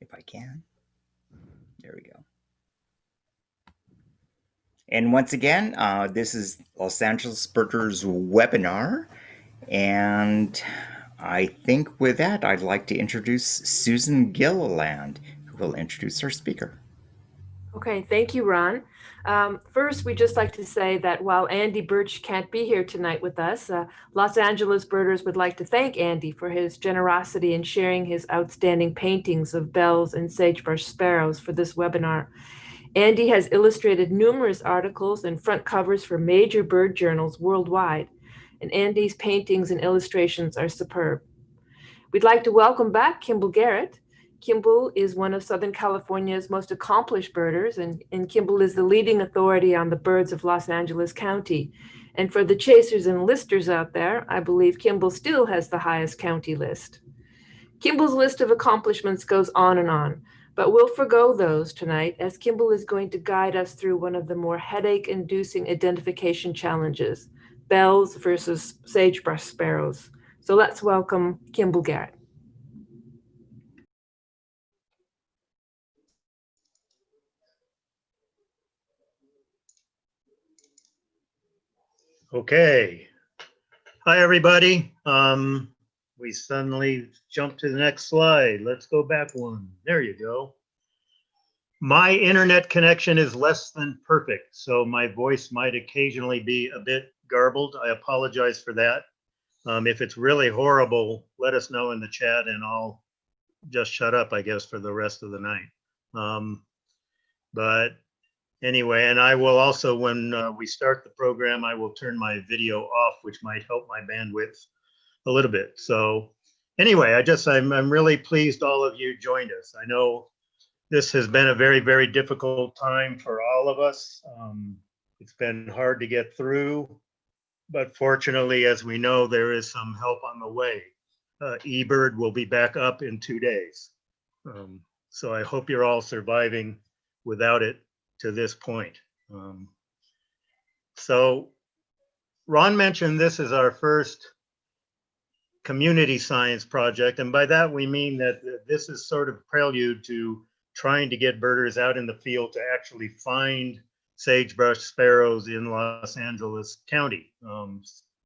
if I can. There we go. And once again, this is Los Angeles Birders webinar. And I think with that, I'd like to introduce Susan Gilliland, who will introduce our speaker. Okay, thank you, Ron. First, we'd just like to say that while Andy Birch can't be here tonight with us, Los Angeles Birders would like to thank Andy for his generosity in sharing his outstanding paintings of bells and sagebrush sparrows for this webinar. Andy has illustrated numerous articles and front covers for major bird journals worldwide, and Andy's paintings and illustrations are superb. We'd like to welcome back Kimball Garrett. Kimball is one of Southern California's most accomplished birders, and Kimball is the leading authority on the birds of Los Angeles County. And for the chasers and listers out there, I believe Kimball still has the highest county list. Kimball's list of accomplishments goes on, but we'll forgo those tonight as Kimball is going to guide us through one of the more headache-inducing identification challenges, bells versus sagebrush sparrows. So let's welcome Kimball Garrett. Okay. Hi, everybody. We suddenly jumped to the next slide. Let's go back one. There you go. My internet connection is less than perfect, so my voice might occasionally be a bit garbled. I apologize for that. If it's really horrible, let us know in the chat and I'll just shut up, I guess, for the rest of the night. But anyway, and I will also, when we start the program, I will turn my video off, which might help my bandwidth a little bit. So anyway, I'm really pleased all of you joined us. I know this has been a very, very difficult time for all of us. It's been hard to get through, but fortunately, as we know, there is some help on the way. eBird will be back up in 2 days. So I hope you're all surviving without it to this point. So Ron mentioned this is our first community science project. And by that, we mean that this is sort of prelude to trying to get birders out in the field to actually find sagebrush sparrows in Los Angeles County.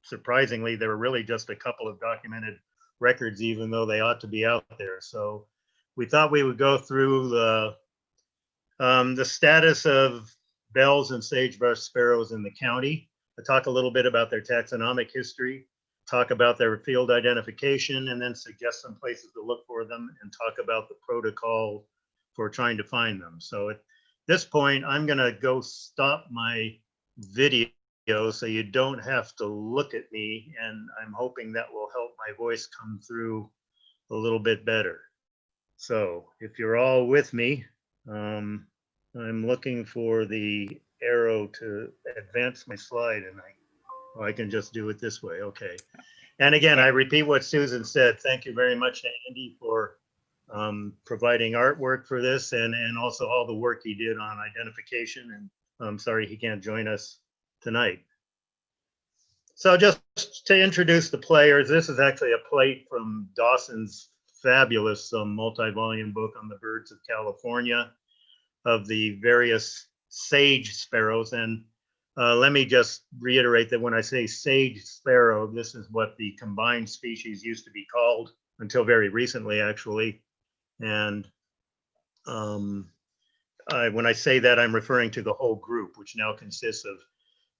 Surprisingly, there were really just a couple of documented records, even though they ought to be out there. So we thought we would go through the status of bells and sagebrush sparrows in the county. I'll talk a little bit about their taxonomic history, talk about their field identification, and then suggest some places to look for them and talk about the protocol for trying to find them. So at this point, I'm gonna go stop my video so you don't have to look at me, and I'm hoping that will help my voice come through a little bit better. So if you're all with me, I'm looking for the arrow to advance my slide, and I can just do it this way. Okay. And again, I repeat what Susan said. Thank you very much to Andy for providing artwork for this, and also all the work he did on identification. And I'm sorry he can't join us tonight. So just to introduce the players, this is actually a plate from Dawson's fabulous multi-volume book on the birds of California of the various sage sparrows. And let me just reiterate that when I say sage sparrow, this is what the combined species used to be called until very recently, actually. And when I say that, I'm referring to the whole group, which now consists of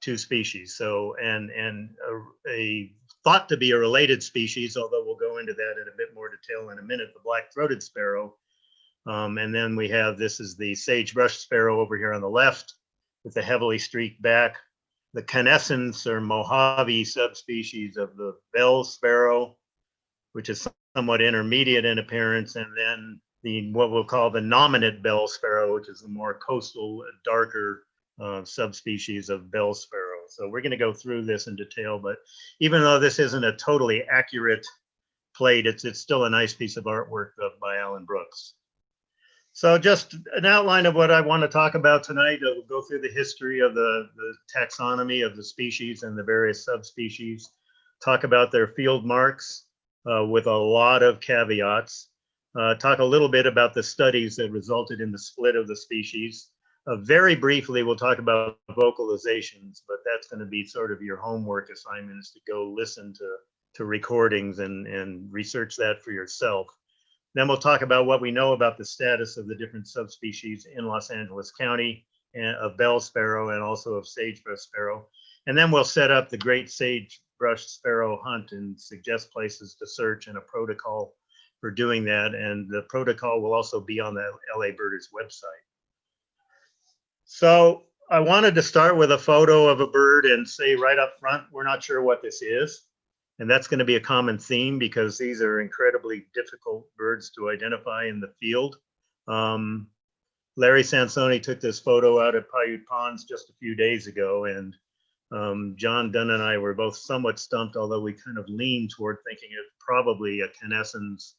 2 species. So, and a thought to be a related species, although we'll go into that in a bit more detail in a minute, the black-throated sparrow. And then we have, this is the sagebrush sparrow over here on the left with the heavily streaked back, the canescens or Mojave subspecies of the bell sparrow, which is somewhat intermediate in appearance, and then what we'll call the nominate bell sparrow, which is the more coastal, darker subspecies of bell sparrow. So we're going to go through this in detail, but even though this isn't a totally accurate plate, it's still a nice piece of artwork by Alan Brooks. So just an outline of what I want to talk about tonight. We'll go through the history of the taxonomy of the species and the various subspecies, talk about their field marks with a lot of caveats. talk a little bit about the studies that resulted in the split of the species. Very briefly, we'll talk about vocalizations, but that's going to be sort of your homework assignment, is to go listen to recordings and research that for yourself. Then we'll talk about what we know about the status of the different subspecies in Los Angeles County, of bell sparrow and also of sagebrush sparrow. And then we'll set up the great sagebrush sparrow hunt and suggest places to search and a protocol for doing that. And the protocol will also be on the LA Birders website. So I wanted to start with a photo of a bird and say right up front, we're not sure what this is. And that's going to be a common theme because these are incredibly difficult birds to identify in the field. Larry Sansoni took this photo out at Paiute Ponds just a few days ago, and John Dunn and I were both somewhat stumped, although we kind of leaned toward thinking it's probably a canescens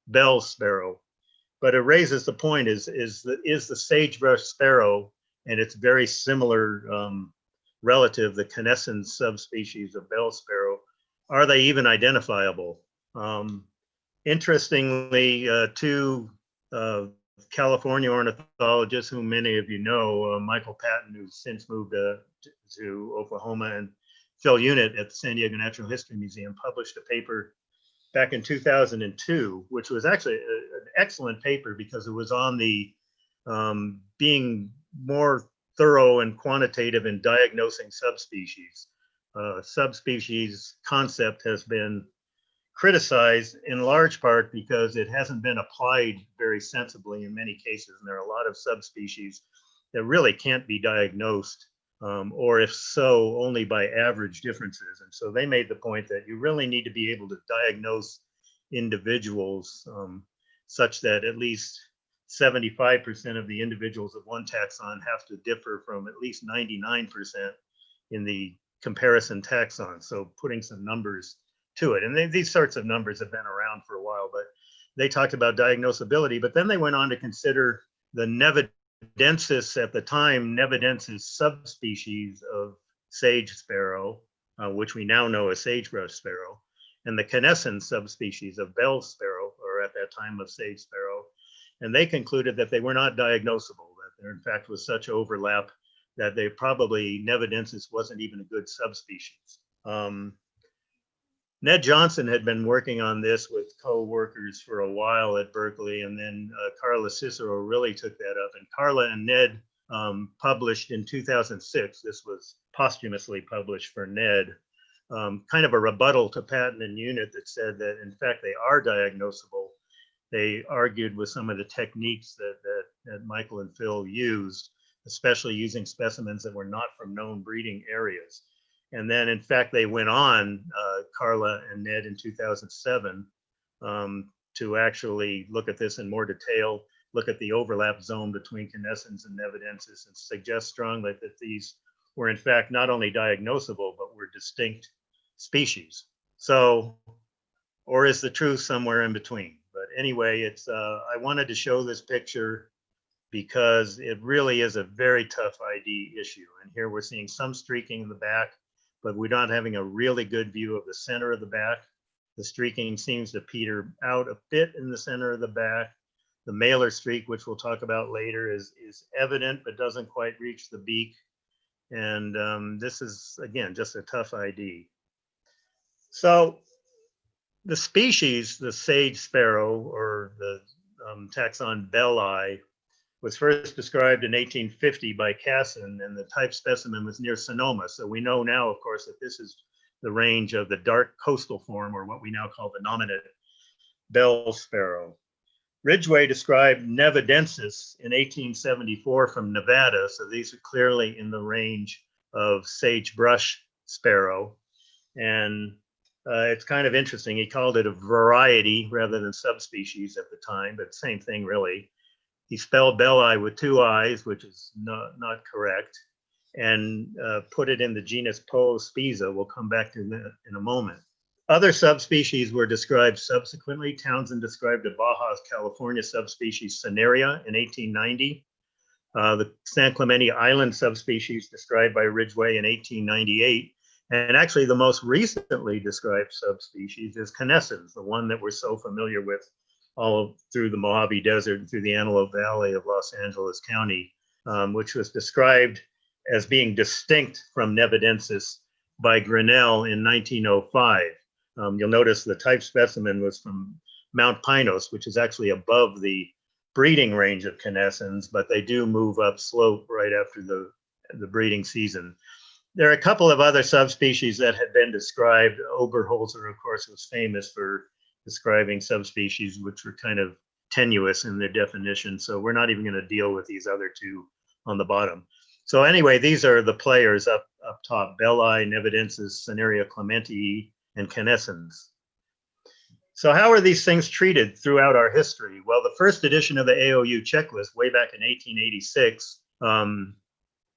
bell sparrow. But it raises the point, is the sagebrush sparrow and its very similar relative, the canescens subspecies of bell sparrow, are they even identifiable? Interestingly, two California ornithologists, whom many of you know, Michael Patton, who's since moved to Oklahoma, and Phil Unit at the San Diego Natural History Museum, published a paper back in 2002, which was actually an excellent paper because it was on the being more thorough and quantitative in diagnosing subspecies. Subspecies concept has been criticized in large part because it hasn't been applied very sensibly in many cases. And there are a lot of subspecies that really can't be diagnosed, or if so, only by average differences. And so they made the point that you really need to be able to diagnose individuals such that at least 75% of the individuals of one taxon have to differ from at least 99% in the comparison taxon. So putting some numbers to it. And these sorts of numbers have been around for a while, but they talked about diagnosability, but then they went on to consider the nevadensis, at the time, nevadensis subspecies of sage sparrow, which we now know as sagebrush sparrow, and the canescens subspecies of bell sparrow, or at that time of sage sparrow. And they concluded that they were not diagnosable, that there in fact was such overlap that they probably, nevadensis wasn't even a good subspecies. Ned Johnson had been working on this with co-workers for a while at Berkeley, and then Carla Cicero really took that up. And Carla and Ned published in 2006, this was posthumously published for Ned, kind of a rebuttal to Patton and Unit that said that in fact they are diagnosable. They argued with some of the techniques that Michael and Phil used, especially using specimens that were not from known breeding areas. And then, in fact, they went on, Carla and Ned, in 2007 to actually look at this in more detail, look at the overlap zone between canescens and nevadensis, and suggest strongly that these were, in fact, not only diagnosable, but were distinct species. So, or is the truth somewhere in between? But anyway, it's I wanted to show this picture because it really is a very tough ID issue. And here we're seeing some streaking in the back, but we're not having a really good view of the center of the back. The streaking seems to peter out a bit in the center of the back. The mailer streak, which we'll talk about later, is evident, but doesn't quite reach the beak. And this is, again, just a tough ID. So the species, the sage sparrow, or the taxon belli, was first described in 1850 by Casson, and the type specimen was near Sonoma. So we know now, of course, that this is the range of the dark coastal form, or what we now call the nominate bell sparrow. Ridgway described nevadensis in 1874 from Nevada. So these are clearly in the range of sagebrush sparrow. And it's kind of interesting. He called it a variety rather than subspecies at the time, but same thing really. He spelled belli with two I's, which is not correct, and put it in the genus Spiza. We'll come back to that in a moment. Other subspecies were described subsequently. Townsend described a Baja California subspecies, cinerea, in 1890. The San Clemente Island subspecies described by Ridgway in 1898. And actually the most recently described subspecies is canescens, the one that we're so familiar with all through the Mojave Desert and through the Antelope Valley of Los Angeles County, which was described as being distinct from nevadensis by Grinnell in 1905. You'll notice the type specimen was from Mount Pinos, which is actually above the breeding range of canescens, but they do move up slope right after the breeding season. There are a couple of other subspecies that had been described. Oberholzer, of course, was famous for describing subspecies which were kind of tenuous in their definition. So we're not even going to deal with these other two on the bottom. So anyway, these are the players up top: belli, nevadensis, cinerea, clementeae, and canescens. So how are these things treated throughout our history? Well, the first edition of the AOU checklist way back in 1886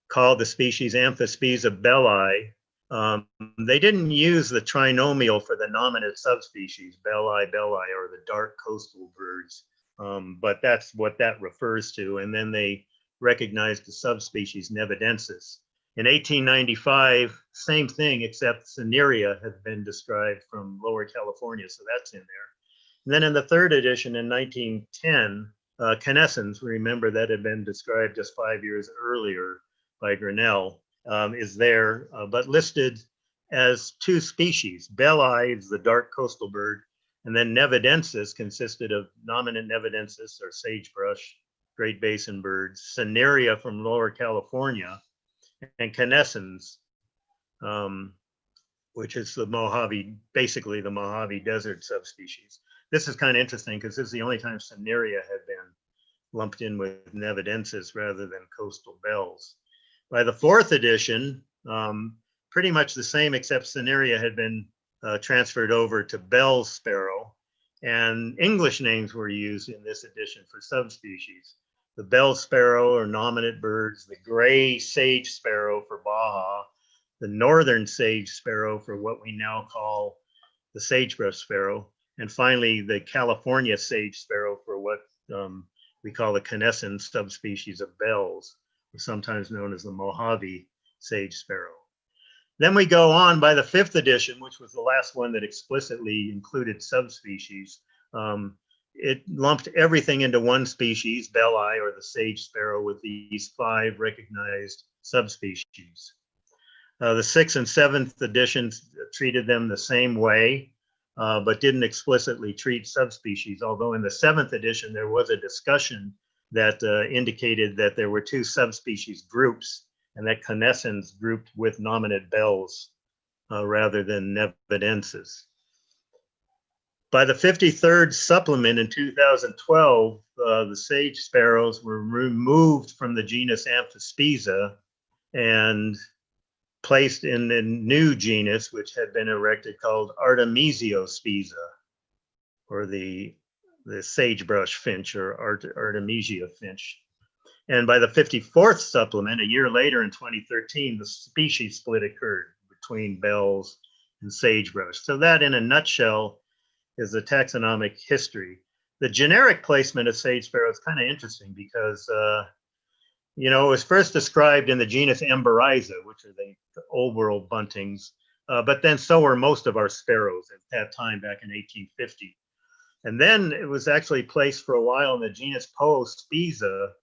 called the species Amphispiza belli. They didn't use the trinomial for the nominate subspecies, belli, or the dark coastal birds, but that's what that refers to. And then they recognized the subspecies nevadensis. In 1895, same thing, except cinerea had been described from Lower California, so that's in there. And then in the third edition in 1910, canescens, remember that had been described just 5 years earlier by Grinnell, is there, but listed as two species. Belli is the dark coastal bird, and then nevadensis consisted of nominate nevadensis or sagebrush, Great Basin birds, cinerea from Lower California, and canescens, which is the Mojave, basically the Mojave Desert subspecies. This is kind of interesting because this is the only time cinerea had been lumped in with nevadensis rather than coastal bells. By the fourth edition, pretty much the same, except cinerea had been transferred over to bell sparrow, and English names were used in this edition for subspecies. The bell sparrow or nominate birds, the gray sage sparrow for Baja, the northern sage sparrow for what we now call the sagebrush sparrow, and finally the California sage sparrow for what we call the canescens subspecies of bells, sometimes known as the Mojave sage sparrow. Then we go on by the fifth edition, which was the last one that explicitly included subspecies. It lumped everything into one species, belli, or the sage sparrow, with these 5 recognized subspecies. The 6th and 7th editions treated them the same way, but didn't explicitly treat subspecies, although in the 7th edition there was a discussion that indicated that there were 2 subspecies groups, and that canescens grouped with nominate bells rather than nevadensis. By the 53rd supplement in 2012, the sage sparrows were removed from the genus Amphispiza and placed in a new genus which had been erected called Artemisiospiza, or the sagebrush finch, or Artemisia finch. And by the 54th supplement, a year later in 2013, the species split occurred between bells and sagebrush. So that, in a nutshell, is the taxonomic history. The generic placement of sage sparrow is kind of interesting because, it was first described in the genus Emberiza, which are the old world buntings, but then so were most of our sparrows at that time back in 1850. And then it was actually placed for a while in the genus Spiza.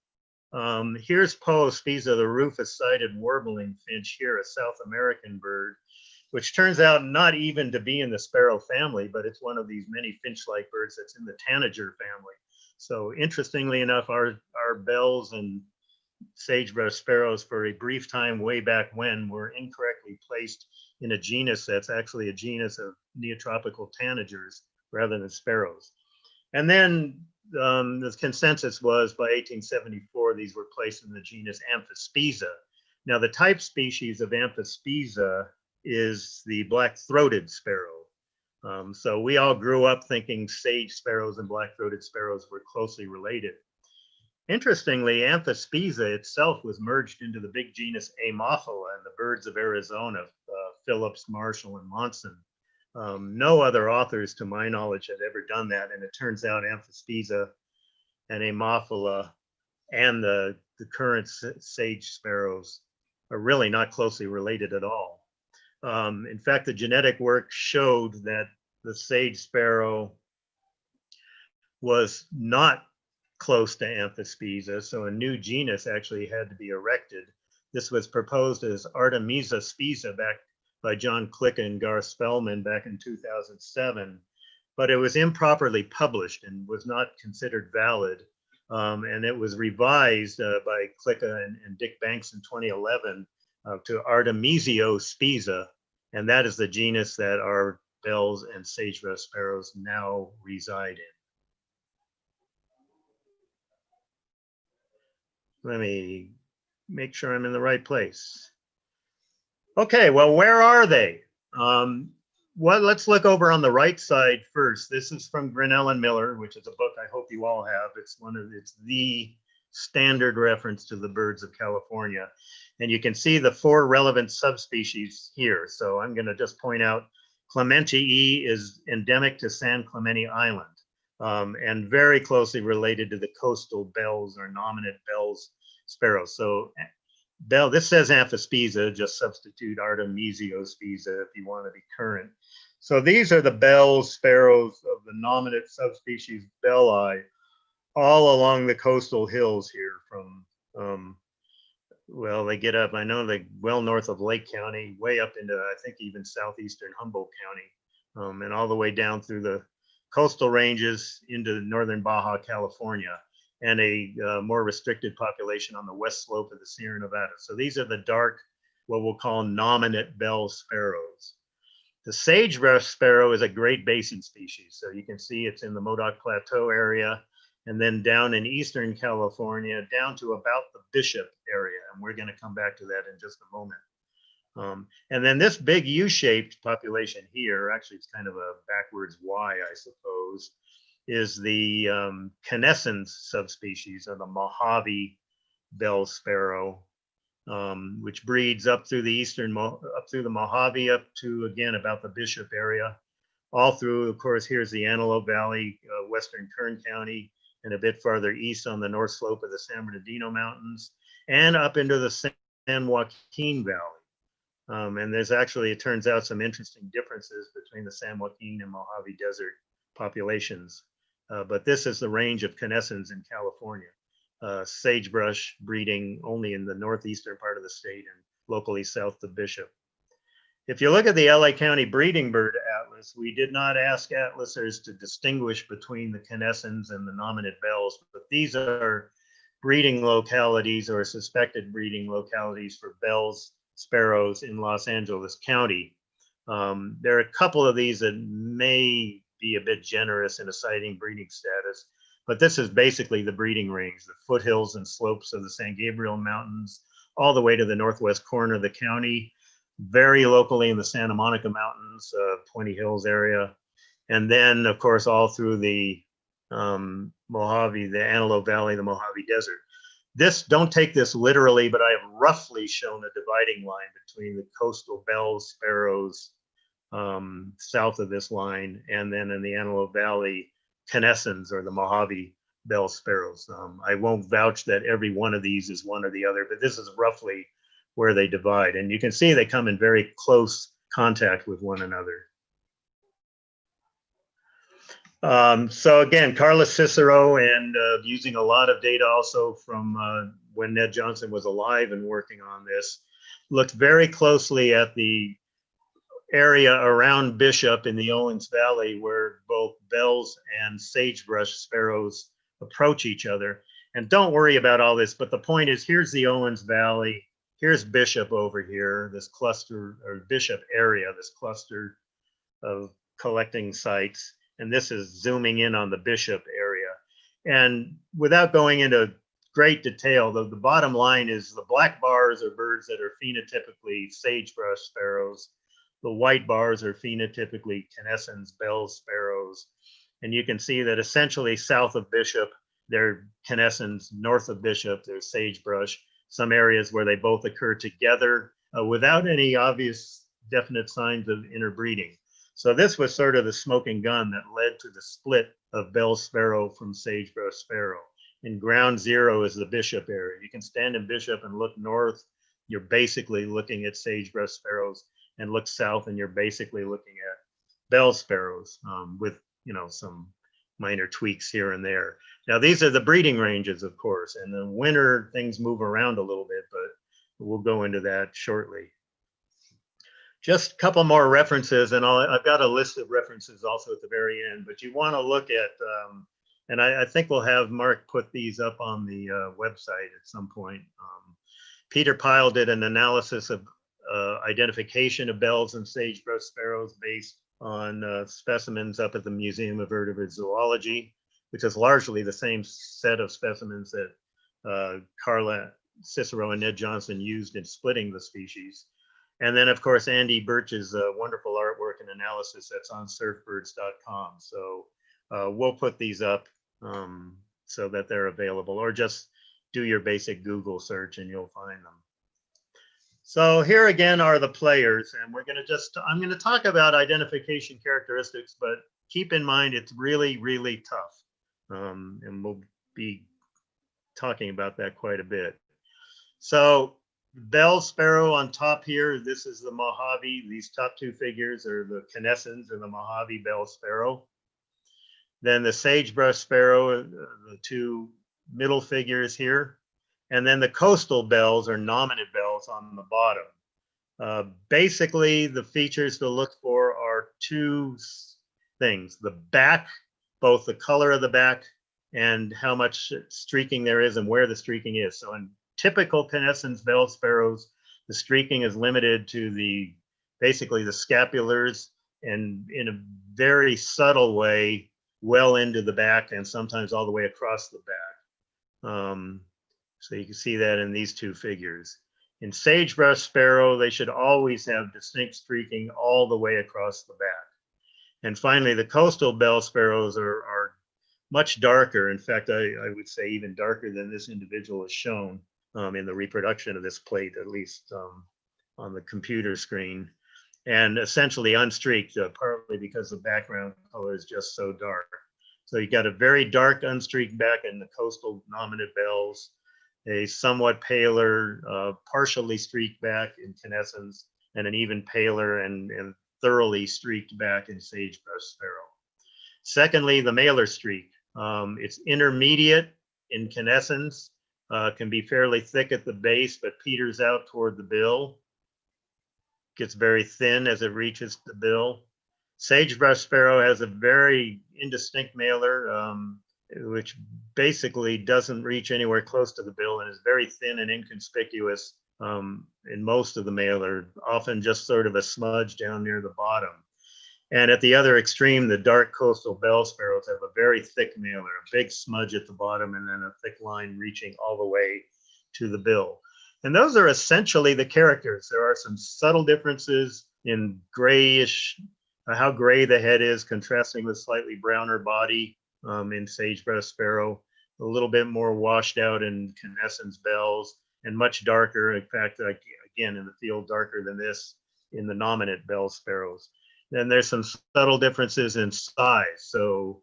Here's Spiza, the rufous-sided warbling finch here, a South American bird, which turns out not even to be in the sparrow family, but it's one of these many finch-like birds that's in the tanager family. So interestingly enough, our bells and sagebrush sparrows for a brief time way back when were incorrectly placed in a genus that's actually a genus of neotropical tanagers rather than sparrows. And then the consensus was by 1874, these were placed in the genus Amphispiza. Now the type species of Amphispiza is the black-throated sparrow. So we all grew up thinking sage sparrows and black-throated sparrows were closely related. Interestingly, Amphispiza itself was merged into the big genus Ammophila and the birds of Arizona, Phillips, Marshall, and Monson. No other authors, to my knowledge, had ever done that, and it turns out Amphispiza and Ammophila and the current sage sparrows are really not closely related at all. In fact, the genetic work showed that the sage sparrow was not close to Amphispiza, so a new genus actually had to be erected. This was proposed as Artemisiospiza back by John Klicka and Garth Spellman back in 2007, but it was improperly published and was not considered valid. And it was revised by Klicka and Dick Banks in 2011 to Artemisiospiza, and that is the genus that our bells and sagebrush sparrows now reside in. Let me make sure I'm in the right place. Okay, well, where are they? Well, let's look over on the right side first. This is from Grinnell and Miller, which is a book I hope you all have. It's the standard reference to the birds of California. And you can see the 4 relevant subspecies here. So I'm going to just point out clementeae is endemic to San Clemente Island, and very closely related to the coastal bells or nominate bells sparrows. So this says Amphispiza, just substitute Artemisiospiza if you want to be current. So these are the bell sparrows of the nominate subspecies belli, all along the coastal hills here from, well, they get up, I know they well north of Lake County, way up into, I think, even southeastern Humboldt County, and all the way down through the coastal ranges into northern Baja California, and a more restricted population on the west slope of the Sierra Nevada. So these are the dark, what we'll call nominate bell sparrows. The sagebrush sparrow is a Great Basin species. So you can see it's in the Modoc Plateau area, and then down in eastern California, down to about the Bishop area. And we're going to come back to that in just a moment. And then this big U-shaped population here, actually it's kind of a backwards Y, I suppose, is the canescens subspecies of the Mojave bell sparrow, which breeds up through the eastern, up through the Mojave, up to, again, about the Bishop area, all through, of course, here's the Antelope Valley, western Kern County, and a bit farther east on the north slope of the San Bernardino Mountains, and up into the San Joaquin Valley. And there's actually, it turns out, some interesting differences between the San Joaquin and Mojave Desert populations. But this is the range of canescens in California. Sagebrush breeding only in the northeastern part of the state and locally south of Bishop. If you look at the LA County Breeding Bird Atlas, we did not ask atlasers to distinguish between the canescens and the nominate bells, but these are breeding localities or suspected breeding localities for bells, sparrows in Los Angeles County. There are a couple of these that may be a bit generous in assigning breeding status, but this is basically the breeding range, the foothills and slopes of the San Gabriel Mountains, all the way to the northwest corner of the county, very locally in the Santa Monica Mountains, 20 Hills area, and then, of course, all through the Mojave, the Antelope Valley, the Mojave Desert. This, don't take this literally, but I have roughly shown a dividing line between the coastal bells, sparrows, south of this line, and then in the Antelope Valley, canescens or the Mojave bell sparrows. I won't vouch that every one of these is one or the other, but this is roughly where they divide. And you can see they come in very close contact with one another. So again, Carlos Cicero, and using a lot of data also from when Ned Johnson was alive and working on this, looked very closely at the area around Bishop in the Owens Valley, where both bells and sagebrush sparrows approach each other. And don't worry about all this, but the point is, here's the Owens Valley, here's Bishop over here, this cluster, or Bishop area, this cluster of collecting sites. And this is zooming in on the Bishop area. And without going into great detail, the bottom line is the black bars are birds that are phenotypically sagebrush sparrows. The white bars are phenotypically canescens, bell sparrows. And you can see that essentially south of Bishop, they're canescens, north of Bishop, they're sagebrush. Some areas where they both occur together without any obvious definite signs of interbreeding. So this was sort of the smoking gun that led to the split of bell sparrow from sagebrush sparrow. And ground zero is the Bishop area. You can stand in Bishop and look north, you're basically looking at sagebrush sparrows, and look south and you're basically looking at bell sparrows with, you know, some minor tweaks here and there. Now, these are the breeding ranges, of course. In the winter, things move around a little bit, but we'll go into that shortly. Just a couple more references, and I've got a list of references also at the very end, but you want to look at, and I think we'll have Mark put these up on the website at some point. Peter Pyle did an analysis of identification of bells and sagebrush sparrows based on specimens up at the Museum of Vertebrate Zoology, which is largely the same set of specimens that Carla Cicero and Ned Johnson used in splitting the species. And then, of course, Andy Birch's wonderful artwork and analysis that's on surfbirds.com. So we'll put these up so that they're available, or just do your basic Google search and you'll find them. So here again are the players, and I'm going to talk about identification characteristics, but keep in mind it's really, really tough. And we'll be talking about that quite a bit. So bell sparrow on top here, this is the Mojave. These top two figures are the canescens and the Mojave bell sparrow. Then the sagebrush sparrow, the two middle figures here. And then the coastal bells or nominate bells on the bottom. Basically, the features to look for are two things: the back, both the color of the back and how much streaking there is and where the streaking is. So in typical canescens bell sparrows, the streaking is limited to basically the scapulars, and in a very subtle way, well into the back and sometimes all the way across the back. So you can see that in these two figures. In sagebrush sparrow, they should always have distinct streaking all the way across the back. And finally, the coastal bell sparrows are much darker. In fact, I would say even darker than this individual is shown in the reproduction of this plate, at least on the computer screen, and essentially unstreaked, partly because the background color is just so dark. So you got a very dark unstreaked back in the coastal nominate bells, a somewhat paler, partially streaked back in canescens, and an even paler and thoroughly streaked back in sagebrush sparrow. Secondly, the mailer streak. It's intermediate in canescens, can be fairly thick at the base, but peters out toward the bill. Gets very thin as it reaches the bill. Sagebrush sparrow has a very indistinct mailer, which basically doesn't reach anywhere close to the bill and is very thin and inconspicuous in most of the mailer, often just sort of a smudge down near the bottom. And at the other extreme, the dark coastal bell sparrows have a very thick mailer, a big smudge at the bottom, and then a thick line reaching all the way to the bill. And those are essentially the characters. There are some subtle differences in grayish, how gray the head is, contrasting with slightly browner body in sagebrush sparrow, a little bit more washed out in canescens bells, and much darker, in fact, again, in the field, darker than this in the nominate bell sparrows. Then there's some subtle differences in size. So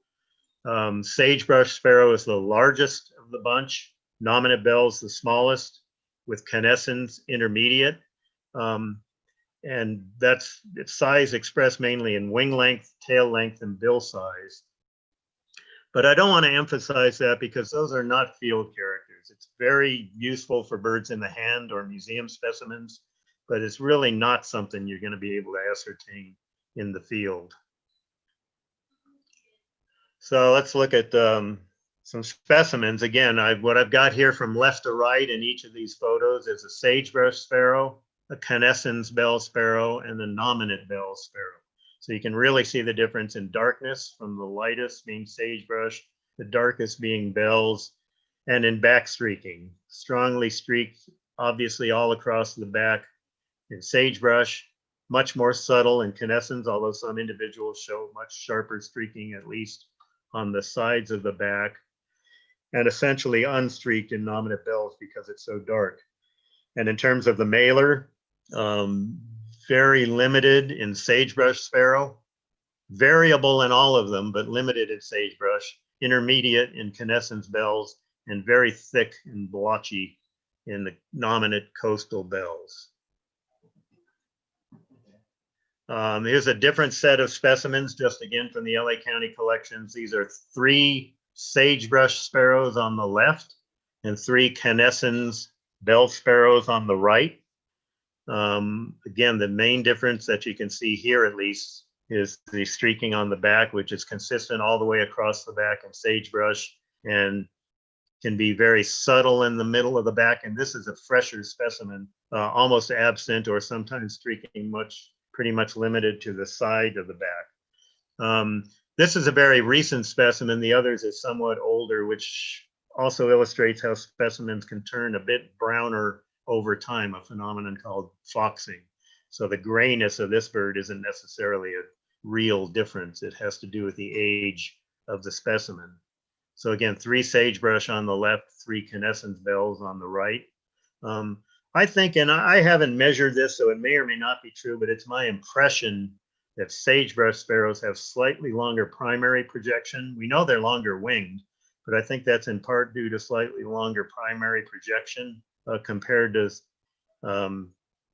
sagebrush sparrow is the largest of the bunch, nominate bells the smallest, with canescens intermediate. And that's its size expressed mainly in wing length, tail length, and bill size. But I don't want to emphasize that because those are not field characters. It's very useful for birds in the hand or museum specimens, but it's really not something you're going to be able to ascertain in the field. So let's look at some specimens. Again, what I've got here from left to right in each of these photos is a sagebrush sparrow, a canescens bell sparrow, and a nominate bell sparrow. So you can really see the difference in darkness, from the lightest being sagebrush, the darkest being bells, and in back streaking. Strongly streaked, obviously all across the back in sagebrush, much more subtle in canescens, although some individuals show much sharper streaking, at least on the sides of the back, and essentially unstreaked in nominate bells because it's so dark. And in terms of the mailer, very limited in sagebrush sparrow, variable in all of them, but limited in sagebrush, intermediate in canescens bells, and very thick and blotchy in the nominate coastal bells. Here's a different set of specimens, just again from the LA County collections. These are 3 sagebrush sparrows on the left and 3 canescens bell sparrows on the right. Again, the main difference that you can see here, at least, is the streaking on the back, which is consistent all the way across the back in sagebrush and can be very subtle in the middle of the back. And this is a fresher specimen, almost absent or sometimes streaking pretty much limited to the side of the back. This is a very recent specimen. The others are somewhat older, which also illustrates how specimens can turn a bit browner over time, a phenomenon called foxing. So the grayness of this bird isn't necessarily a real difference. It has to do with the age of the specimen. So again, 3 sagebrush on the left, 3 canescens bells on the right. I think, and I haven't measured this, so it may or may not be true, but it's my impression that sagebrush sparrows have slightly longer primary projection. We know they're longer winged, but I think that's in part due to slightly longer primary projection compared to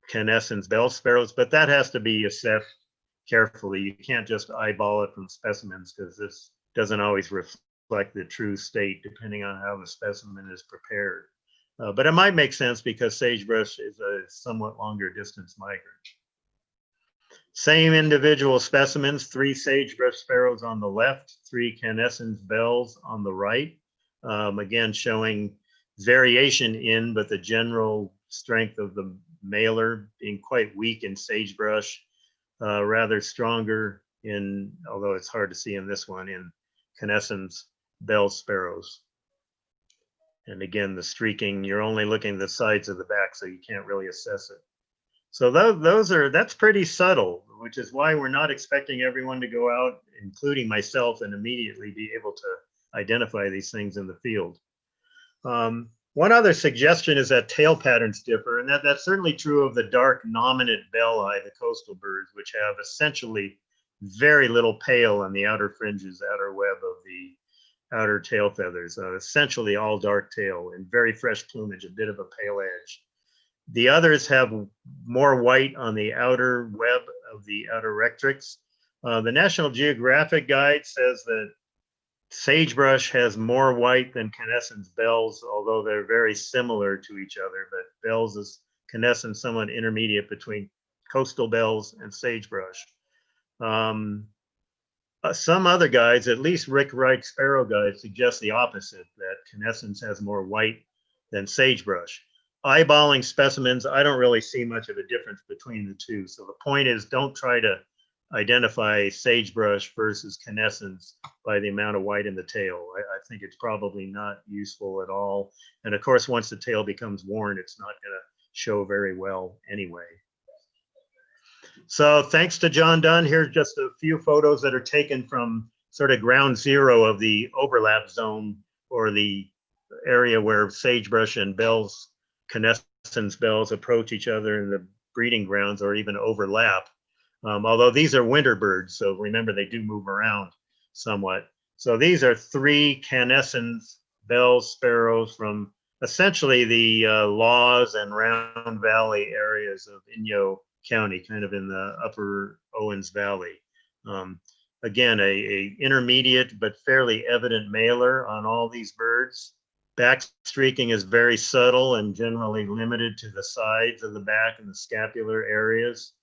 canescens bell sparrows, but that has to be assessed carefully. You can't just eyeball it from specimens because this doesn't always reflect the true state depending on how the specimen is prepared. But it might make sense because sagebrush is a somewhat longer distance migrant. Same individual specimens, 3 sagebrush sparrows on the left, 3 canescens bells on the right. Again, showing variation in, but the general strength of the mailer being quite weak in sagebrush, rather stronger in, although it's hard to see in this one, in canescens bell sparrows. And again, the streaking, you're only looking at the sides of the back, so you can't really assess it. So that's pretty subtle, which is why we're not expecting everyone to go out, including myself, and immediately be able to identify these things in the field. One other suggestion is that tail patterns differ, and that's certainly true of the dark nominate belli, the coastal birds, which have essentially very little pale on the outer fringes, outer web of the outer tail feathers, essentially all dark tail and very fresh plumage, a bit of a pale edge. The others have more white on the outer web of the outer rectrix. The National Geographic Guide says that sagebrush has more white than canescens bells, although they're very similar to each other, but bells is canescens somewhat intermediate between coastal bells and sagebrush. Some other guides, at least Rick Wright Sparrow Guide, suggest the opposite, that canescens has more white than sagebrush. Eyeballing specimens, I don't really see much of a difference between the two. So the point is, don't try to identify sagebrush versus canescens by the amount of white in the tail. I think it's probably not useful at all. And of course, once the tail becomes worn, it's not going to show very well anyway. So thanks to John Dunn, here's just a few photos that are taken from sort of ground zero of the overlap zone, or the area where sagebrush and bells, canescens bells, approach each other in the breeding grounds or even overlap. Although these are winter birds, so remember they do move around somewhat. So these are 3 canescens bell sparrows from essentially the Laws and Round Valley areas of Inyo County, kind of in the upper Owens Valley. Again, a intermediate but fairly evident mailer on all these birds. Back streaking is very subtle and generally limited to the sides of the back and the scapular areas.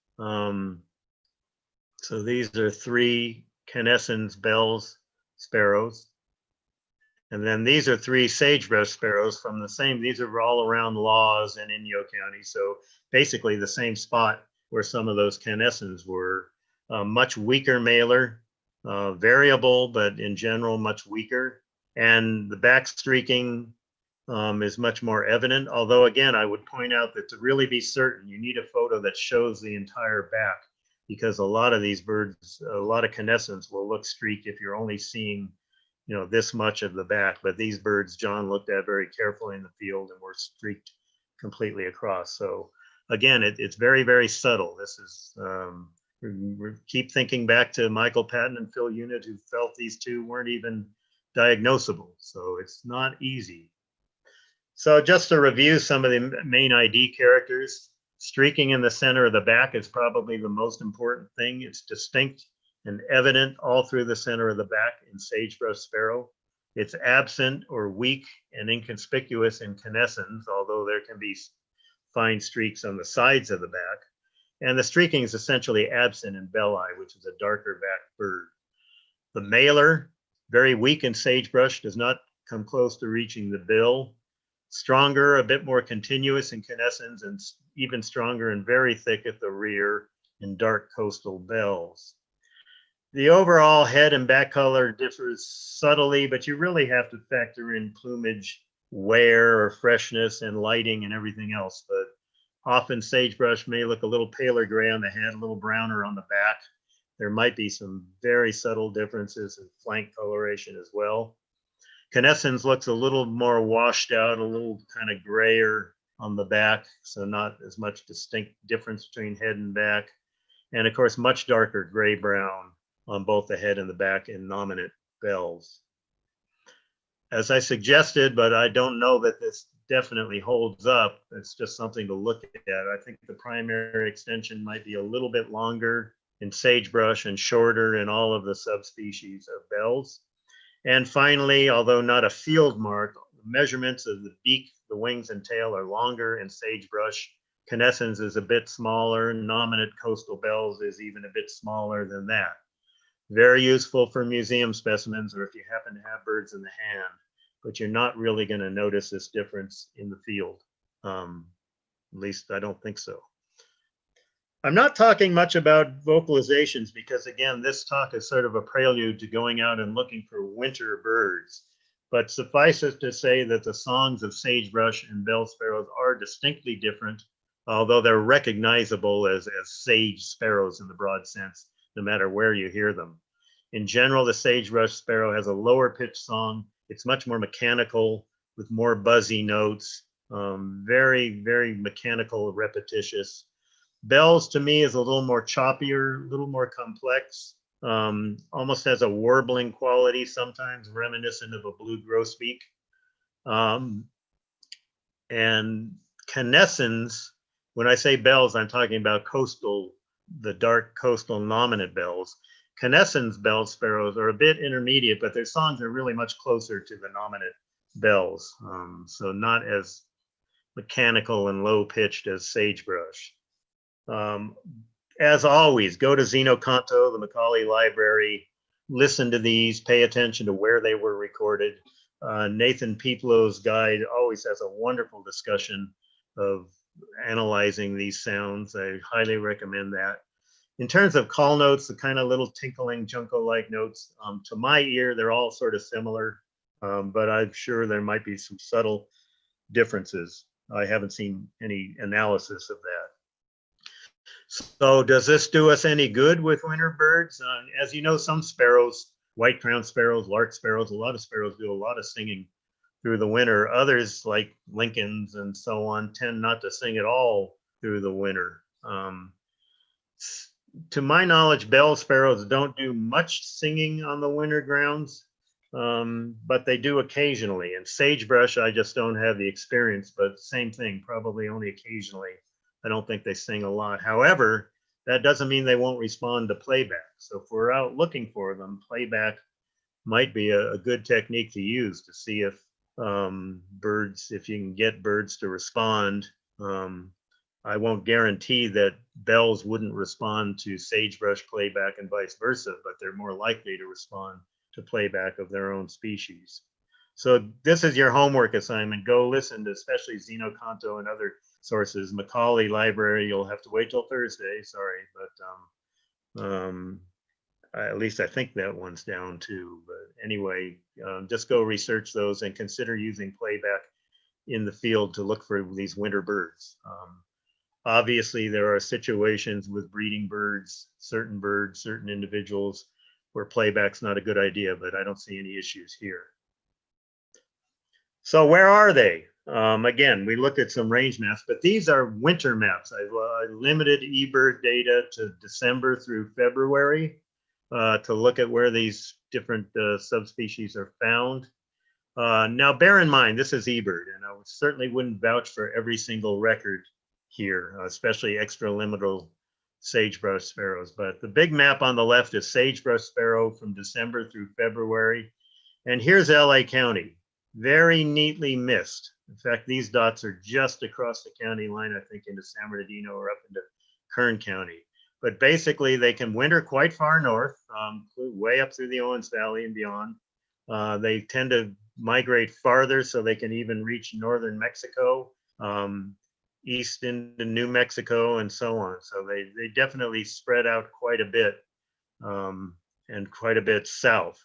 So these are 3 canescens bells sparrows. And then these are 3 sagebrush sparrows from the same, these are all around Laws and Inyo County. So basically the same spot where some of those canescens were. Much weaker mailer, variable, but in general much weaker. And the back streaking is much more evident. Although again, I would point out that to really be certain, you need a photo that shows the entire back, because a lot of these birds, a lot of canescens will look streaked if you're only seeing, this much of the back. But these birds John looked at very carefully in the field and were streaked completely across. So again, it's very, very subtle. This is, keep thinking back to Michael Patton and Phil Unit, who felt these two weren't even diagnosable. So it's not easy. So just to review some of the main ID characters, Streaking in the center of the back is probably the most important thing. It's distinct and evident all through the center of the back in Sagebrush Sparrow. It's absent or weak and inconspicuous in canescens, although there can be fine streaks on the sides of the back. And the streaking is essentially absent in belli, which is a darker back bird. The mailer, very weak in sagebrush, does not come close to reaching the bill. Stronger, a bit more continuous in canescens, and even stronger and very thick at the rear in dark coastal bells. The overall head and back color differs subtly, but you really have to factor in plumage wear or freshness and lighting and everything else. But often sagebrush may look a little paler gray on the head, a little browner on the back. There might be some very subtle differences in flank coloration as well. Canescens looks a little more washed out, a little kind of grayer on the back, so not as much distinct difference between head and back. And of course, much darker gray-brown on both the head and the back in nominate bells. As I suggested, but I don't know that this definitely holds up. It's just something to look at. I think the primary extension might be a little bit longer in sagebrush and shorter in all of the subspecies of bells. And finally, although not a field mark, measurements of the beak, the wings and tail are longer in sagebrush. Canescens is a bit smaller. Nominate coastal bells is even a bit smaller than that. Very useful for museum specimens or if you happen to have birds in the hand, but you're not really going to notice this difference in the field. At least I don't think so. I'm not talking much about vocalizations because again, this talk is sort of a prelude to going out and looking for winter birds. But suffice it to say that the songs of sagebrush and bell sparrows are distinctly different, although they're recognizable as sage sparrows in the broad sense, no matter where you hear them. In general, the sagebrush sparrow has a lower pitched song. It's much more mechanical with more buzzy notes, very, very mechanical, repetitious. Bells to me is a little more choppier, a little more complex, almost has a warbling quality, sometimes reminiscent of a blue grosbeak. And canescens, when I say bells, I'm talking about coastal, the dark coastal nominate bells. Canescens bell sparrows are a bit intermediate, but their songs are really much closer to the nominate bells. So not as mechanical and low pitched as sagebrush. As always, go to Xenocanto, the Macaulay Library, listen to these, pay attention to where they were recorded. Nathan Peplow's guide always has a wonderful discussion of analyzing these sounds. I highly recommend that. In terms of call notes, the kind of little tinkling junco-like notes, to my ear, they're all sort of similar, but I'm sure there might be some subtle differences. I haven't seen any analysis of that. So does this do us any good with winter birds? As you know, some sparrows, white-crowned sparrows, lark sparrows, a lot of sparrows do a lot of singing through the winter. Others, like Lincolns and so on, tend not to sing at all through the winter. To my knowledge, bell sparrows don't do much singing on the winter grounds, but they do occasionally. And sagebrush, I just don't have the experience, but same thing, probably only occasionally. I don't think they sing a lot. However, that doesn't mean they won't respond to playback. So if we're out looking for them, playback might be a good technique to use to see if birds, if you can get birds to respond. I won't guarantee that bells wouldn't respond to sagebrush playback and vice versa, but they're more likely to respond to playback of their own species. So this is your homework assignment. Go listen to especially Xenocanto and other sources. Macaulay Library, you'll have to wait till Thursday, sorry, but at least I think that one's down too. But anyway, just go research those and consider using playback in the field to look for these winter birds. Obviously, there are situations with breeding birds, certain individuals, where playback's not a good idea, but I don't see any issues here. So where are they? Again, we looked at some range maps, but these are winter maps. I limited eBird data to December through February to look at where these different subspecies are found. Now, bear in mind, this is eBird, and I certainly wouldn't vouch for every single record here, especially extraliminal sagebrush sparrows. But the big map on the left is sagebrush sparrow from December through February. And here's LA County, very neatly missed. In fact, these dots are just across the county line, I think, into San Bernardino or up into Kern County. But basically, they can winter quite far north, way up through the Owens Valley and beyond. They tend to migrate farther, so they can even reach northern Mexico, east into New Mexico, and so on. So they definitely spread out quite a bit, and quite a bit south.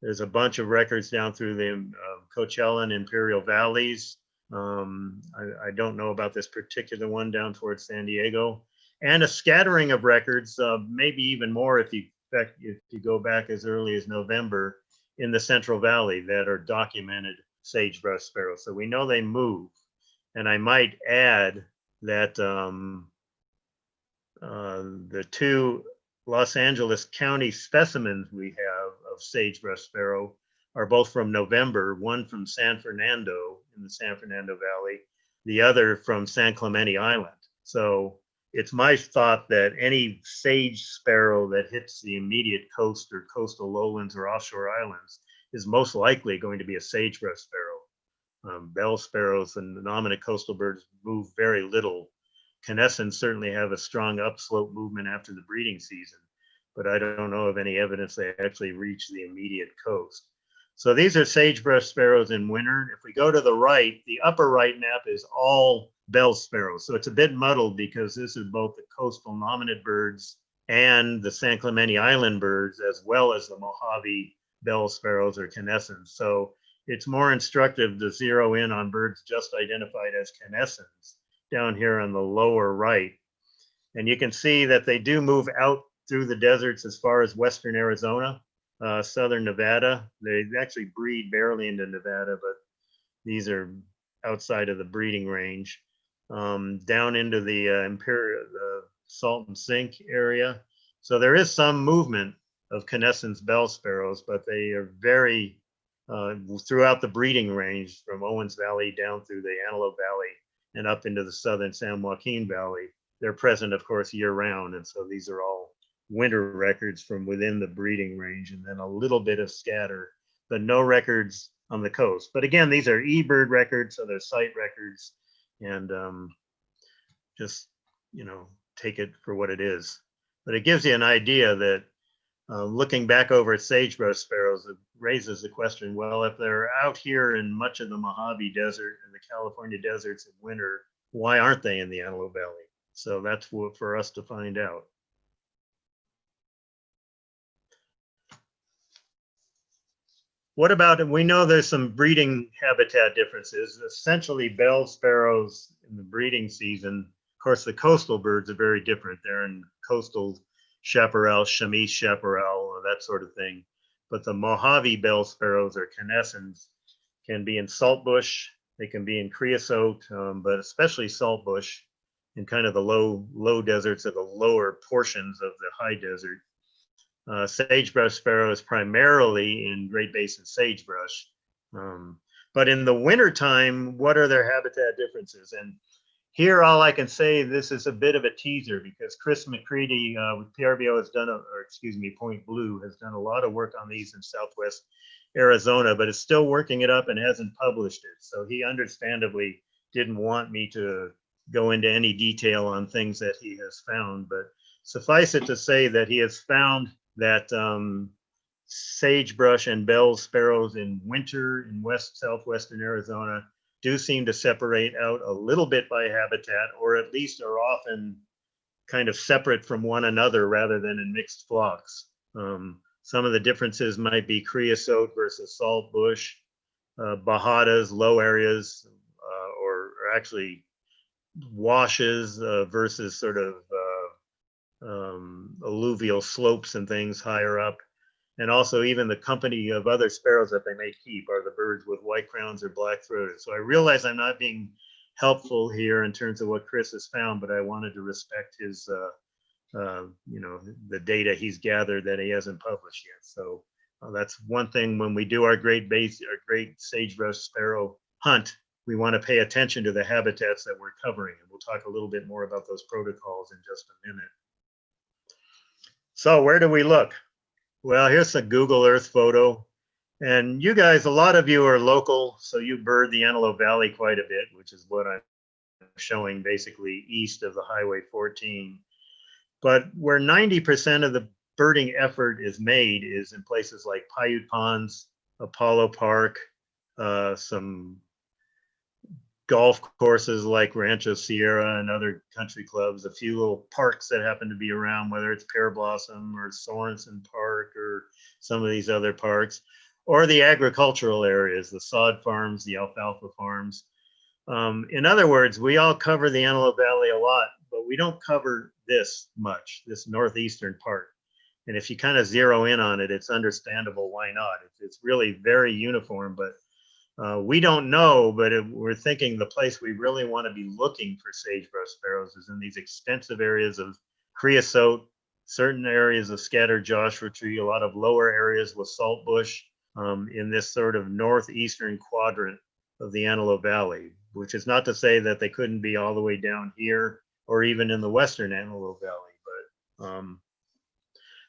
There's a bunch of records down through the Coachella and Imperial Valleys. I don't know about this particular one down towards San Diego, and a scattering of records, maybe even more if you go back as early as November in the Central Valley that are documented sagebrush sparrows. So we know they move. And I might add that the two Los Angeles County specimens we have of sagebrush sparrow are both from November, one from San Fernando in the San Fernando Valley, the other from San Clemente Island. So it's my thought that any sage sparrow that hits the immediate coast or coastal lowlands or offshore islands is most likely going to be a sagebrush sparrow. Bell sparrows and the nominate coastal birds move very little. Canescens certainly have a strong upslope movement after the breeding season, but I don't know of any evidence they actually reach the immediate coast. So these are sagebrush sparrows in winter. If we go to the right, the upper right map is all bell sparrows. So it's a bit muddled because this is both the coastal nominate birds and the San Clemente Island birds, as well as the Mojave bell sparrows or canescens. So it's more instructive to zero in on birds just identified as canescens down here on the lower right. And you can see that they do move out through the deserts as far as western Arizona, southern Nevada. They actually breed barely into Nevada, but these are outside of the breeding range. Down into the Imperial Salton Sink area. So there is some movement of canescens bell sparrows, but they are very throughout the breeding range from Owens Valley down through the Antelope Valley and up into the southern San Joaquin Valley. They're present, of course, year round. And so these are all winter records from within the breeding range, and then a little bit of scatter, but no records on the coast. But again, these are eBird records, so they're site records, and just, take it for what it is. But it gives you an idea that looking back over at sagebrush sparrows, it raises the question, well, if they're out here in much of the Mojave Desert and the California deserts in winter, why aren't they in the Antelope Valley? So that's what for us to find out. What about, we know there's some breeding habitat differences. Essentially, bell sparrows in the breeding season, of course, the coastal birds are very different. They're in coastal chaparral, chamise chaparral, that sort of thing. But the Mojave bell sparrows or canescens can be in saltbush. They can be in creosote, but especially saltbush in kind of the low deserts or the lower portions of the high desert. Sagebrush sparrow is primarily in Great Basin sagebrush. But in the wintertime, what are their habitat differences? And here, all I can say, this is a bit of a teaser because Chris McCready with PRBO has done, Point Blue has done a lot of work on these in Southwest Arizona, but is still working it up and hasn't published it. So he understandably didn't want me to go into any detail on things that he has found, but suffice it to say that he has found that sagebrush and bell sparrows in winter in southwestern Arizona do seem to separate out a little bit by habitat, or at least are often kind of separate from one another rather than in mixed flocks. Some of the differences might be creosote versus saltbush, bajadas, low areas, or actually washes versus sort of alluvial slopes and things higher up. And also even the company of other sparrows that they may keep are the birds with white crowns or black throated. So I realize I'm not being helpful here in terms of what Chris has found, but I wanted to respect his, the data he's gathered that he hasn't published yet. So that's one thing when we do our great sagebrush sparrow hunt, we want to pay attention to the habitats that we're covering. And we'll talk a little bit more about those protocols in just a minute. So where do we look? Well, here's a Google Earth photo. And you guys, a lot of you are local, so you bird the Antelope Valley quite a bit, which is what I'm showing basically east of the Highway 14. But where 90% of the birding effort is made is in places like Paiute Ponds, Apollo Park, some golf courses like Rancho Sierra and other country clubs, a few little parks that happen to be around, whether it's Pear Blossom or Sorensen Park or some of these other parks, or the agricultural areas, the sod farms, the alfalfa farms. In other words, we all cover the Antelope Valley a lot, but we don't cover this much, this northeastern part. And if you kind of zero in on it, it's understandable why not. It's really very uniform, but we don't know, but we're thinking the place we really want to be looking for sagebrush sparrows is in these extensive areas of creosote, certain areas of scattered Joshua tree, a lot of lower areas with saltbush in this sort of northeastern quadrant of the Antelope Valley, which is not to say that they couldn't be all the way down here or even in the western Antelope Valley, but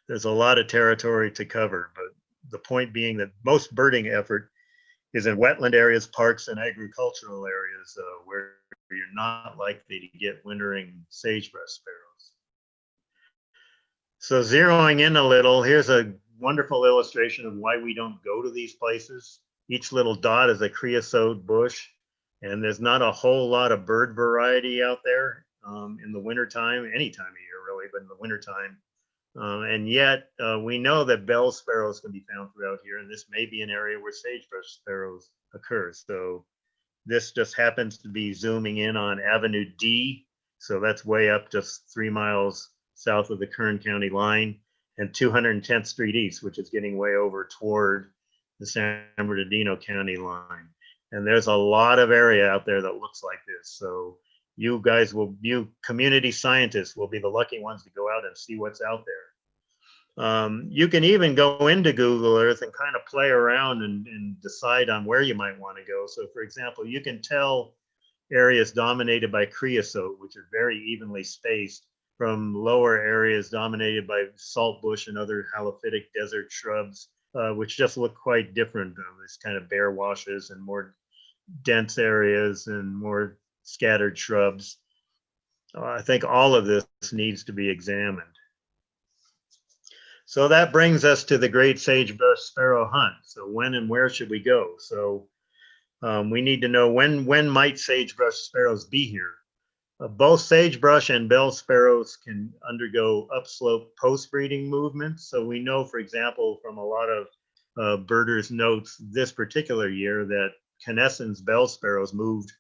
there's a lot of territory to cover. But the point being that most birding effort is in wetland areas, parks, and agricultural areas where you're not likely to get wintering sagebrush sparrows. So zeroing in a little, here's a wonderful illustration of why we don't go to these places. Each little dot is a creosote bush, and there's not a whole lot of bird variety out there in the wintertime, any time of year really, but in the wintertime. And yet we know that bell sparrows can be found throughout here, and this may be an area where sagebrush sparrows occur. So this just happens to be zooming in on Avenue D. So that's way up just 3 miles south of the Kern County line, and 210th Street East, which is getting way over toward the San Bernardino County line. And there's a lot of area out there that looks like this. So you guys you community scientists will be the lucky ones to go out and see what's out there. You can even go into Google Earth and kind of play around and decide on where you might want to go. So for example, you can tell areas dominated by creosote, which are very evenly spaced, from lower areas dominated by saltbush and other halophytic desert shrubs, which just look quite different. This kind of bare washes and more dense areas and more scattered shrubs. I think all of this needs to be examined. So that brings us to the great sagebrush sparrow hunt. So when and where should we go? So we need to know when might sagebrush sparrows be here. Both sagebrush and bell sparrows can undergo upslope post-breeding movements. So we know, for example, from a lot of birders' notes this particular year that canescens bell sparrows moved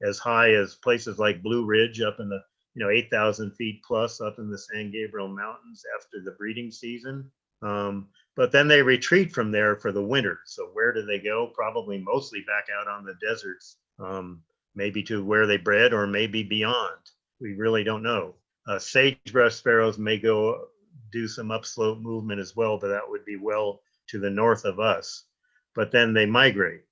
as high as places like Blue Ridge up in the 8,000 feet plus up in the San Gabriel Mountains after the breeding season. But then they retreat from there for the winter. So where do they go? Probably mostly back out on the deserts, maybe to where they bred or maybe beyond. We really don't know. Sagebrush sparrows may go do some upslope movement as well, but that would be well to the north of us. But then they migrate.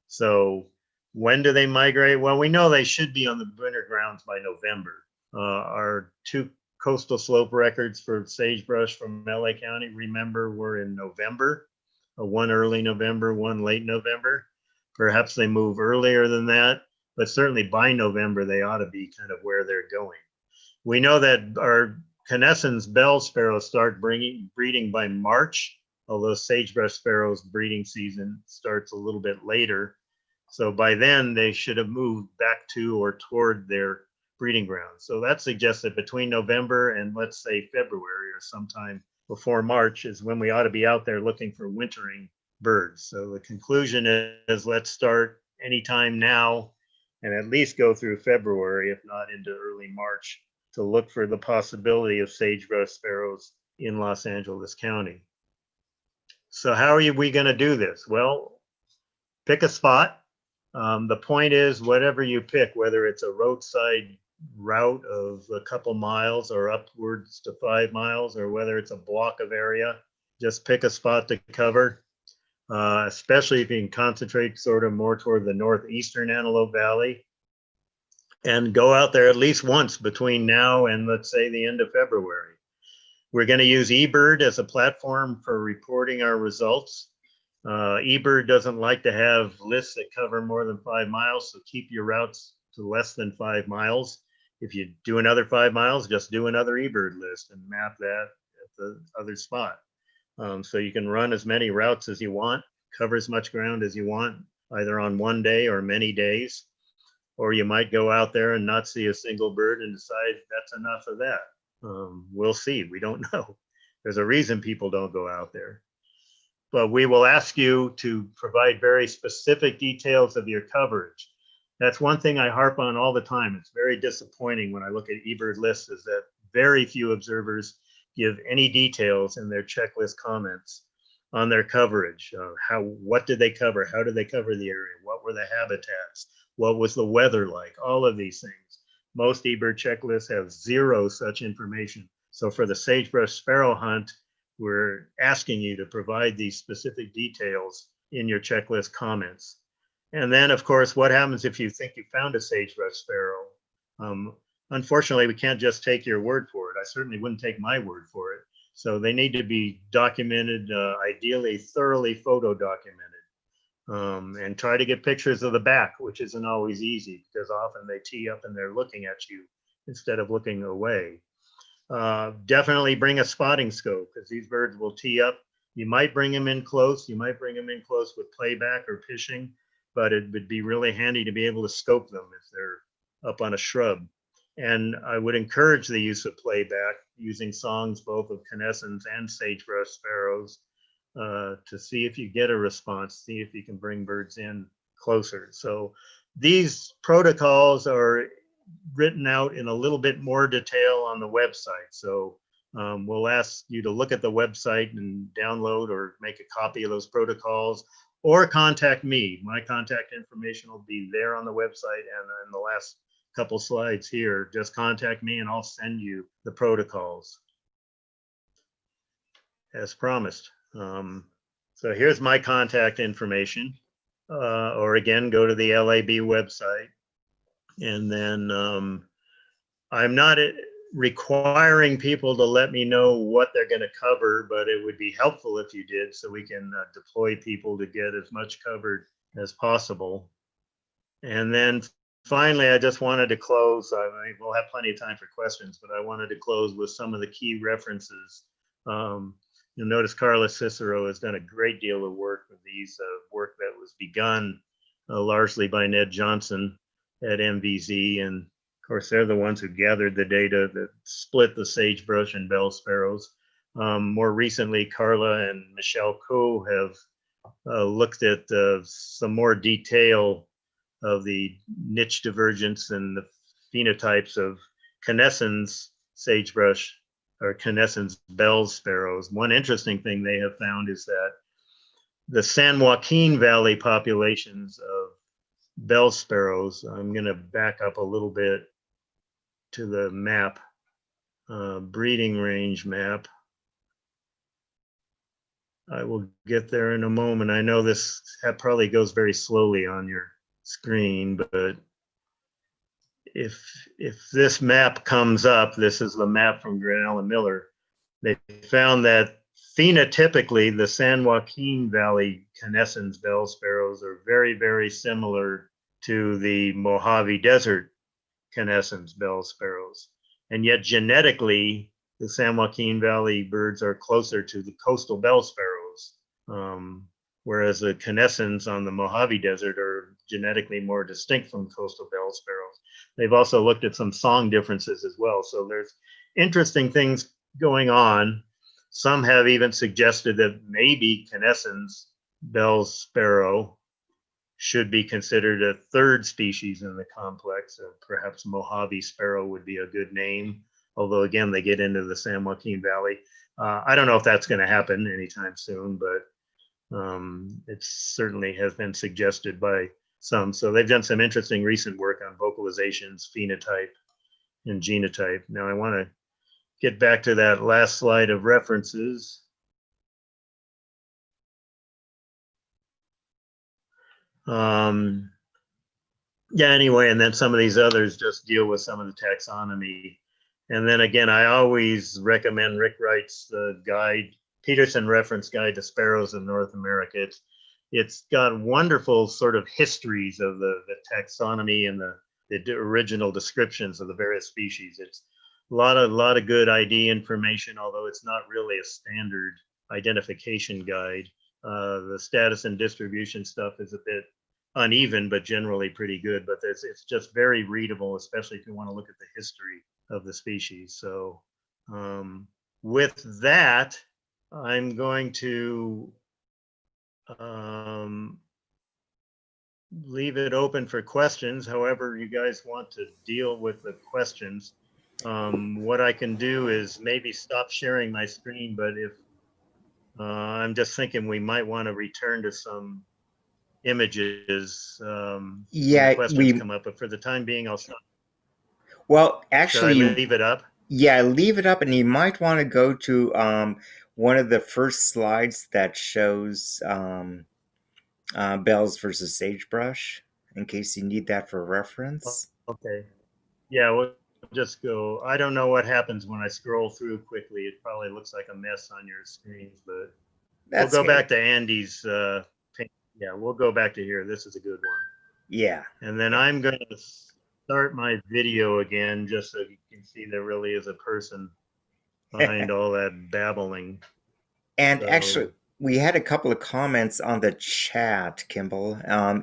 So when do they migrate? Well, we know they should be on the winter grounds by November. Our 2 coastal slope records for sagebrush from LA County, remember, were in November, one early November, one late November. Perhaps they move earlier than that, but certainly by November, they ought to be kind of where they're going. We know that our canescens bell sparrows start breeding by March, although sagebrush sparrows breeding season starts a little bit later. So by then they should have moved back to or toward their breeding grounds. So that suggests that between November and let's say February or sometime before March is when we ought to be out there looking for wintering birds. So the conclusion is let's start anytime now and at least go through February, if not into early March, to look for the possibility of sagebrush sparrows in Los Angeles County. So how are we going to do this? Well, pick a spot. The point is, whatever you pick, whether it's a roadside route of a couple miles or upwards to 5 miles, or whether it's a block of area, just pick a spot to cover. especially if you can concentrate sort of more toward the northeastern Antelope Valley. And go out there at least once between now and, let's say, the end of February. We're going to use eBird as a platform for reporting our results. eBird doesn't like to have lists that cover more than 5 miles, so keep your routes to less than 5 miles. If you do another 5 miles, just do another eBird list and map that at the other spot. So you can run as many routes as you want, cover as much ground as you want, either on one day or many days. Or you might go out there and not see a single bird and decide that's enough of that. We'll see. We don't know. There's a reason people don't go out there. But we will ask you to provide very specific details of your coverage. That's one thing I harp on all the time. It's very disappointing when I look at eBird lists, is that very few observers give any details in their checklist comments on their coverage. What did they cover? How did they cover the area? What were the habitats? What was the weather like? All of these things. Most eBird checklists have zero such information. So for the Sagebrush Sparrow hunt, we're asking you to provide these specific details in your checklist comments. And then, of course, what happens if you think you found a Sagebrush Sparrow? Unfortunately, we can't just take your word for it. I certainly wouldn't take my word for it. So they need to be documented, ideally thoroughly photo documented. And try to get pictures of the back, which isn't always easy because often they tee up and they're looking at you instead of looking away. Definitely bring a spotting scope because these birds will tee up. You might bring them in close. You might bring them in close with playback or fishing, but it would be really handy to be able to scope them if they're up on a shrub. And I would encourage the use of playback using songs both of canescens and sagebrush sparrows to see if you get a response, see if you can bring birds in closer. So these protocols are written out in a little bit more detail on the website. So we'll ask you to look at the website and download or make a copy of those protocols, or contact me. My contact information will be there on the website and in the last couple slides here. Just contact me and I'll send you the protocols as promised. So here's my contact information, or again, go to the LAB website. And then I'm not requiring people to let me know what they're going to cover, but it would be helpful if you did, so we can deploy people to get as much covered as possible. And then finally, I just wanted to close. We'll have plenty of time for questions, but I wanted to close with some of the key references. You'll notice Carla Cicero has done a great deal of work with these, work that was begun largely by Ned Johnson at MVZ. And of course, they're the ones who gathered the data that split the sagebrush and bell sparrows. More recently, Carla and Michelle Coe have looked at some more detail of the niche divergence and the phenotypes of canescens sagebrush or canescens bell sparrows. One interesting thing they have found is that the San Joaquin Valley populations of bell sparrows, I'm going to back up a little bit to the map, breeding range map. I will get there in a moment. I know this probably goes very slowly on your screen, but if this map comes up, this is the map from Grinnell and Miller. They found that phenotypically, the San Joaquin Valley canescens bell sparrows are very, very similar to the Mojave Desert canescens bell sparrows. And yet genetically, the San Joaquin Valley birds are closer to the coastal bell sparrows, whereas the canescens on the Mojave Desert are genetically more distinct from coastal bell sparrows. They've also looked at some song differences as well. So there's interesting things going on. Some have even suggested that maybe canescens bell sparrow should be considered a third species in the complex. Perhaps Mojave sparrow would be a good name, although again, they get into the San Joaquin Valley. I don't know if that's going to happen anytime soon, but it certainly has been suggested by some. So they've done some interesting recent work on vocalizations, phenotype, and genotype. Now I want to get back to that last slide of references. Yeah, anyway, and then some of these others just deal with some of the taxonomy. And then again, I always recommend Rick Wright's guide, Peterson Reference Guide to Sparrows in North America. It's got wonderful sort of histories of the taxonomy and the original descriptions of the various species. It's a lot of good ID information, although it's not really a standard identification guide. The status and distribution stuff is a bit uneven, but generally pretty good. But it's just very readable, especially if you want to look at the history of the species. So with that, I'm going to leave it open for questions, however you guys want to deal with the questions. What I can do is maybe stop sharing my screen, but if I'm just thinking we might want to return to some images when the questions come up, but for the time being, I'll stop. Well, actually, should I leave it up? Yeah, leave it up, and you might want to go to one of the first slides that shows bells versus sagebrush, in case you need that for reference. Okay. Yeah, we'll just go. I don't know what happens when I scroll through quickly. It probably looks like a mess on your screens, but we'll go back to Andy's. Yeah, we'll go back to here. This is a good one. Yeah. And then I'm going to start my video again, just so you can see there really is a person behind all that babbling. And actually, we had a couple of comments on the chat, Kimball.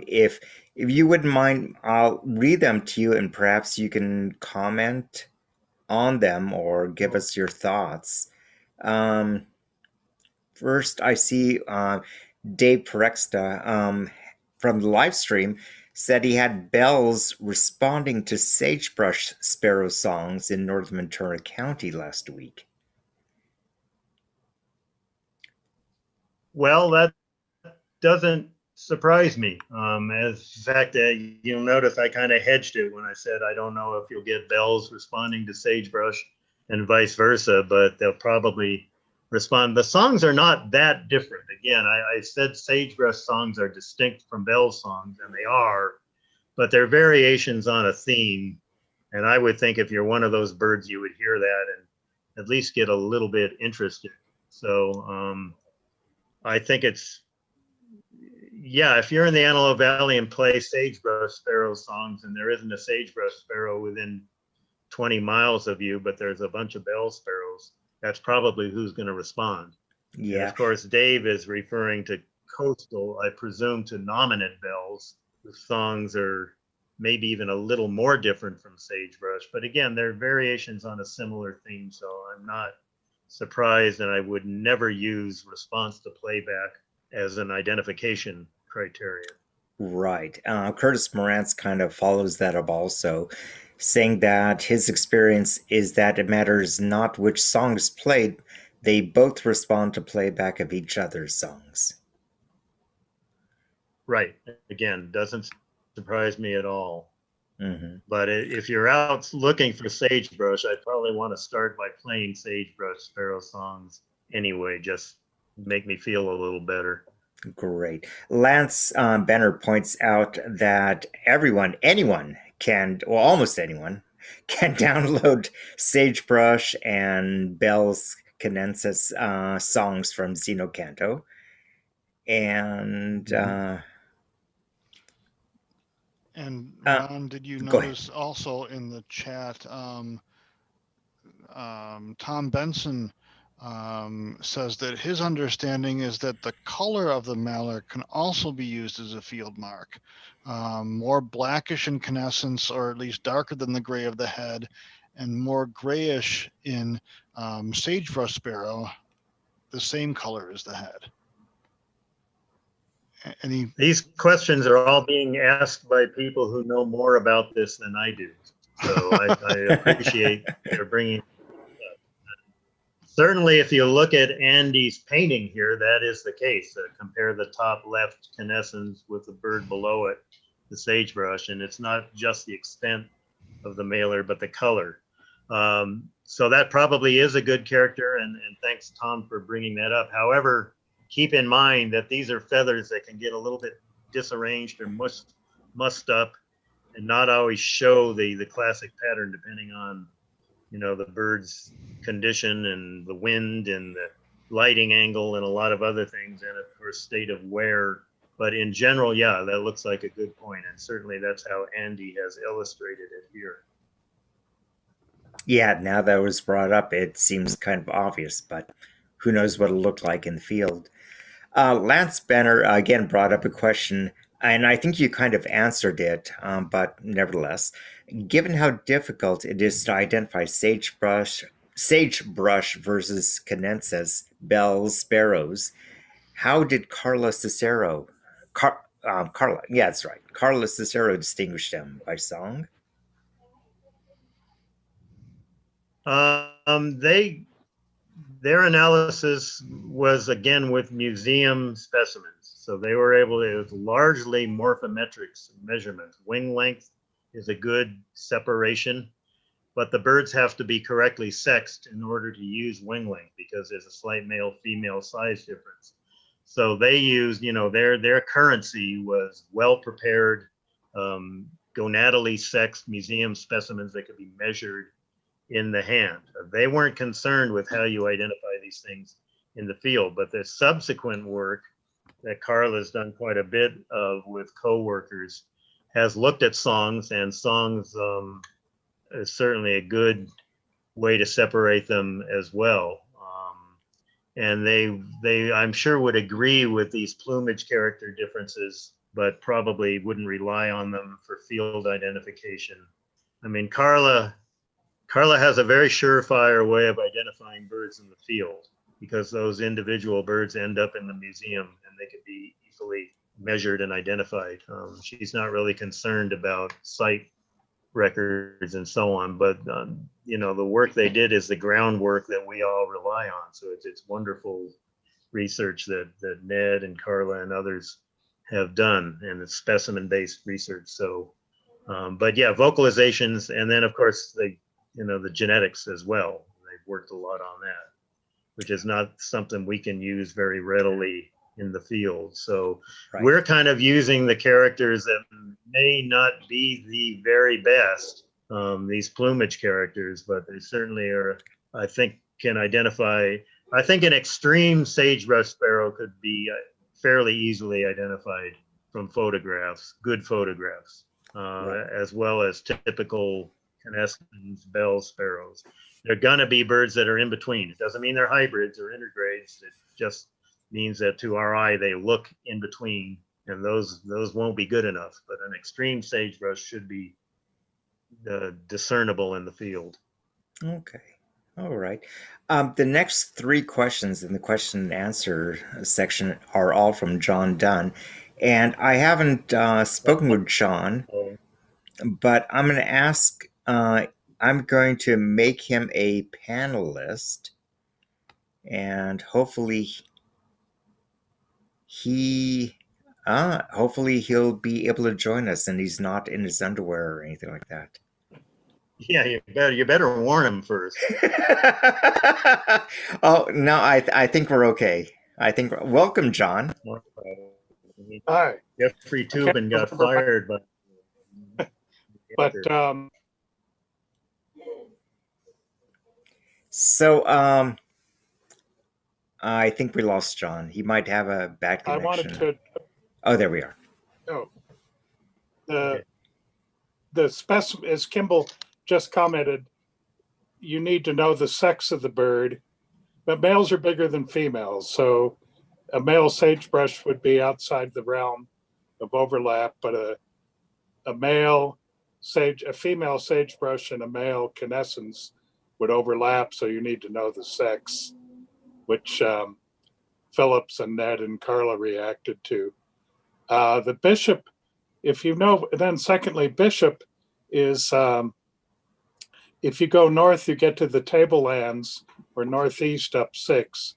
If you wouldn't mind, I'll read them to you, and perhaps you can comment on them or give us your thoughts. First, I see Dave Perexta from the live stream said he had bells responding to Sagebrush Sparrow songs in northern Ventura County last week. Well, that doesn't surprise me. As in fact, you'll notice I kind of hedged it when I said I don't know if you'll get bells responding to sagebrush and vice versa, but they'll probably respond. The songs are not that different. Again, I said sagebrush songs are distinct from bell songs, and they are, but they're variations on a theme. And I would think if you're one of those birds, you would hear that and at least get a little bit interested. So I think it's, yeah, if you're in the Antelope Valley and play sagebrush sparrow songs, and there isn't a sagebrush sparrow within 20 miles of you, but there's a bunch of bell sparrows, that's probably who's going to respond. Yeah. And of course, Dave is referring to coastal, I presume, to nominate bells, whose songs are maybe even a little more different from sagebrush. But again, they're variations on a similar theme, so I'm not surprised, and I would never use response to playback as an identification criteria. Right. Curtis Morantz kind of follows that up also, saying that his experience is that it matters not which song is played, they both respond to playback of each other's songs. Right. Again, doesn't surprise me at all. Mm-hmm. But if you're out looking for sagebrush, I'd probably want to start by playing sagebrush sparrow songs anyway, just make me feel a little better. Great. Lance Benner points out that anyone can, well, almost anyone can download Sagebrush and Bell's canescens songs from Xenocanto. And and Ron, did you notice also in the chat, Tom Benson says that his understanding is that the color of the mallard can also be used as a field mark. More blackish in canescence, or at least darker than the gray of the head, and more grayish in sagebrush sparrow, the same color as the head. These questions are all being asked by people who know more about this than I do. So I appreciate their bringing. Certainly, if you look at Andy's painting here, that is the case. Compare the top left canescens with the bird below it, the sagebrush, and it's not just the extent of the mailer, but the color. So that probably is a good character, and thanks, Tom, for bringing that up. However, keep in mind that these are feathers that can get a little bit disarranged or mussed up, and not always show the classic pattern depending on, you know, the bird's condition and the wind and the lighting angle and a lot of other things, and of course state of wear. But in general, yeah, that looks like a good point, and certainly that's how Andy has illustrated it here. Yeah, now that it was brought up, it seems kind of obvious, but who knows what it'll look like in the field. Lance Benner again brought up a question, and I think you kind of answered it, but nevertheless, given how difficult it is to identify sagebrush versus canescens, bells, sparrows, how did Carla Cicero, Carla, yeah, that's right, Carla Cicero distinguish them by song? Their analysis was again with museum specimens. So they were able to, it was largely morphometrics measurements. Wing length is a good separation, but the birds have to be correctly sexed in order to use wing length because there's a slight male female size difference. So they used, you know, their currency was well prepared, gonadally sexed museum specimens that could be measured in the hand. They weren't concerned with how you identify these things in the field, but the subsequent work that Carla's done quite a bit of with co-workers has looked at songs, and songs is certainly a good way to separate them as well. And they I'm sure would agree with these plumage character differences, but probably wouldn't rely on them for field identification. I mean, Carla has a very surefire way of identifying birds in the field because those individual birds end up in the museum and they can be easily measured and identified. She's not really concerned about site records and so on, but you know, the work they did is the groundwork that we all rely on. So it's wonderful research that Ned and Carla and others have done, and it's specimen-based research. So, but yeah, vocalizations, and then of course the genetics as well. They've worked a lot on that, which is not something we can use very readily in the field. So right. We're kind of using the characters that may not be the very best, these plumage characters, but they certainly are, I think, can identify. I think an extreme sagebrush sparrow could be fairly easily identified from photographs, good photographs, right. As well as typical canescens, bell sparrows. They're gonna be birds that are in between. It doesn't mean they're hybrids or intergrades. It just means that to our eye they look in between, and those won't be good enough. But an extreme sagebrush should be discernible in the field. Okay, all right. The next three questions in the question and answer section are all from John Dunn, and I haven't spoken with John, but I'm going to ask. I'm going to make him a panelist, and hopefully he'll be able to join us, and he's not in his underwear or anything like that. Yeah, you better warn him first. Oh no, I think we're okay. Welcome, John. Hi. Jeffrey Toobin got fired, but so I think we lost John. He might have a bad connection. I wanted to. Oh, there we are. Oh, the specimen, as Kimball just commented, you need to know the sex of the bird, but males are bigger than females. So a male sagebrush would be outside the realm of overlap, but a female sagebrush and a male canescens would overlap. So you need to know the sex, which Phillips and Ned and Carla reacted to. The bishop, if you know, then secondly, bishop is, if you go north, you get to the tablelands, or northeast up 6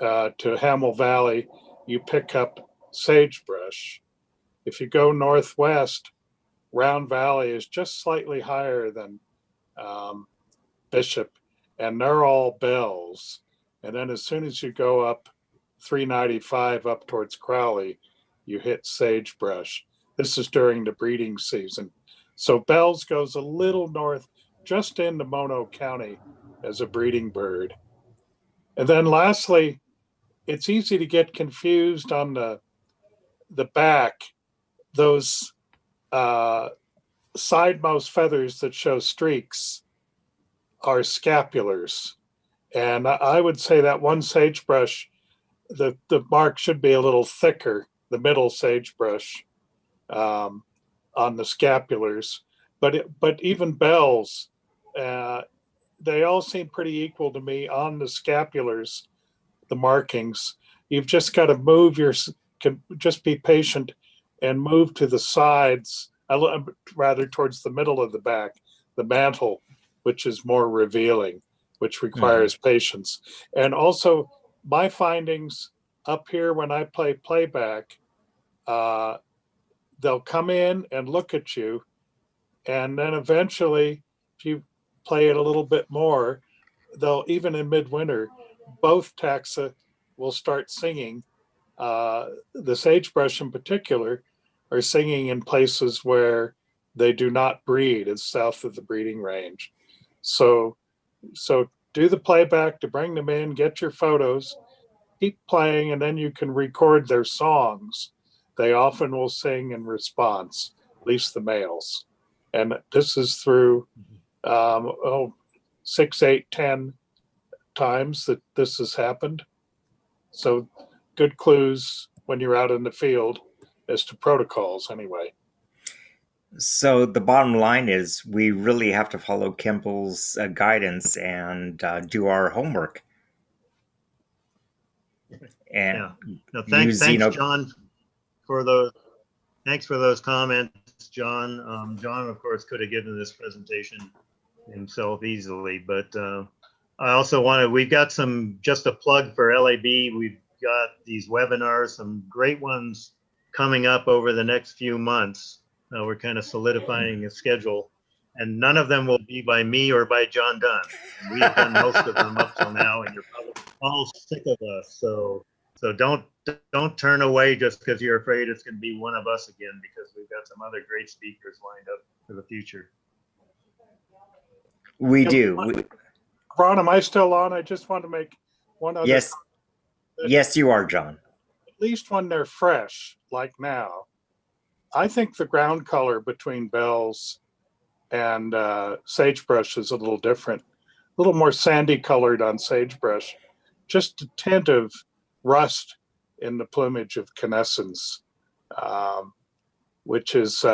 to Hamel Valley, you pick up sagebrush. If you go northwest, Round Valley is just slightly higher than Bishop, and they're all bells. And then as soon as you go up 395 up towards Crowley, you hit sagebrush. This is during the breeding season. So Bell's goes a little north, just into Mono County as a breeding bird. And then lastly, it's easy to get confused on the back. Those sidemost feathers that show streaks are scapulars. And I would say that one sagebrush, the mark should be a little thicker, the middle sagebrush on the scapulars. But even Bell's, they all seem pretty equal to me on the scapulars, the markings. You've just got to move just be patient and move to the sides, rather towards the middle of the back, the mantle, which is more revealing, which requires patience. And also my findings up here when I play playback, they'll come in and look at you. And then eventually, if you play it a little bit more, they'll, even in midwinter, both taxa will start singing. The sagebrush in particular are singing in places where they do not breed. It's south of the breeding range. So do the playback to bring them in, get your photos, keep playing, and then you can record their songs. They often will sing in response, at least the males. And this is through 6, 8, 10 times that this has happened. So good clues when you're out in the field as to protocols anyway. So the bottom line is we really have to follow Kimball's guidance and do our homework. And Yeah. No, thanks, John, for those. Thanks for those comments, John. John, of course, could have given this presentation himself easily, but I also we've got just a plug for LAB. We've got these webinars, some great ones coming up over the next few months. We're kind of solidifying a schedule, and none of them will be by me or by John Dunn. And we have done most of them up till now, and you're probably all sick of us. So don't turn away just because you're afraid it's going to be one of us again, because we've got some other great speakers lined up for the future. We do. Ron, am I still on? I just want to make one other. Yes. Yes, you are, John. At least when they're fresh, like now, I think the ground color between Bell's and sagebrush is a little different, a little more sandy colored on sagebrush, just a tint of rust in the plumage of canescens, which is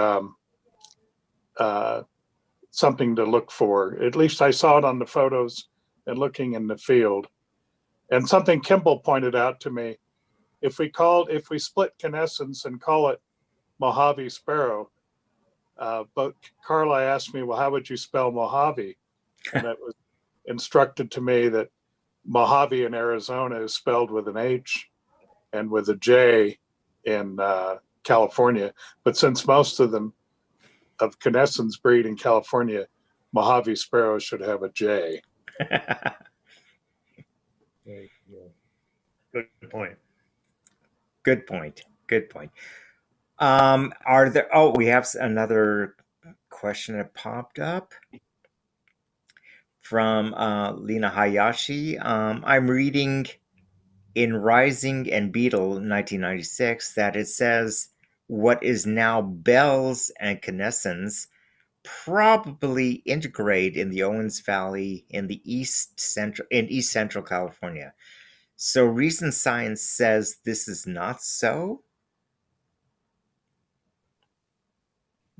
something to look for. At least I saw it on the photos and looking in the field. And something Kimball pointed out to me, if we split canescens and call it Mojave Sparrow, but Carla asked me, well, how would you spell Mojave? And it was instructed to me that Mojave in Arizona is spelled with an H and with a J in California. But since most of canescens breed in California, Mojave Sparrow should have a J. Good point. Good point. Good point. We have another question that popped up from Lena Hayashi. I'm reading in Rising and Beetle 1996 that it says what is now Bell's and canescens probably integrate in the Owens Valley in East Central California. So recent science says this is not so.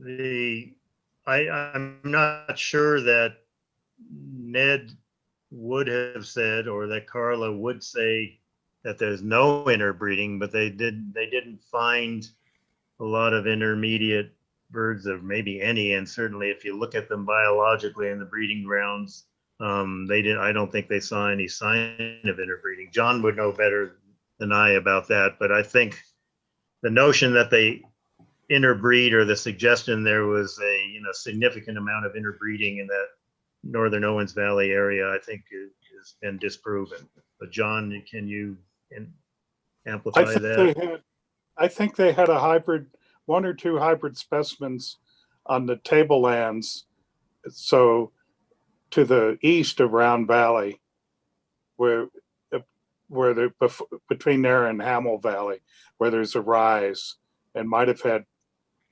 I'm not sure that Ned would have said, or that Carla would say, that there's no interbreeding, but they didn't find a lot of intermediate birds, of maybe any, and certainly if you look at them biologically in the breeding grounds, I don't think they saw any sign of interbreeding. John would know better than I about that, but I think the notion that they interbreed, or the suggestion there was a significant amount of interbreeding in that northern Owens Valley area, I think has been disproven. But John, can you amplify that? I think they had a hybrid, one or two hybrid specimens on the tablelands. So to the east of Round Valley, where they're between there and Hamel Valley, where there's a rise, and might have had,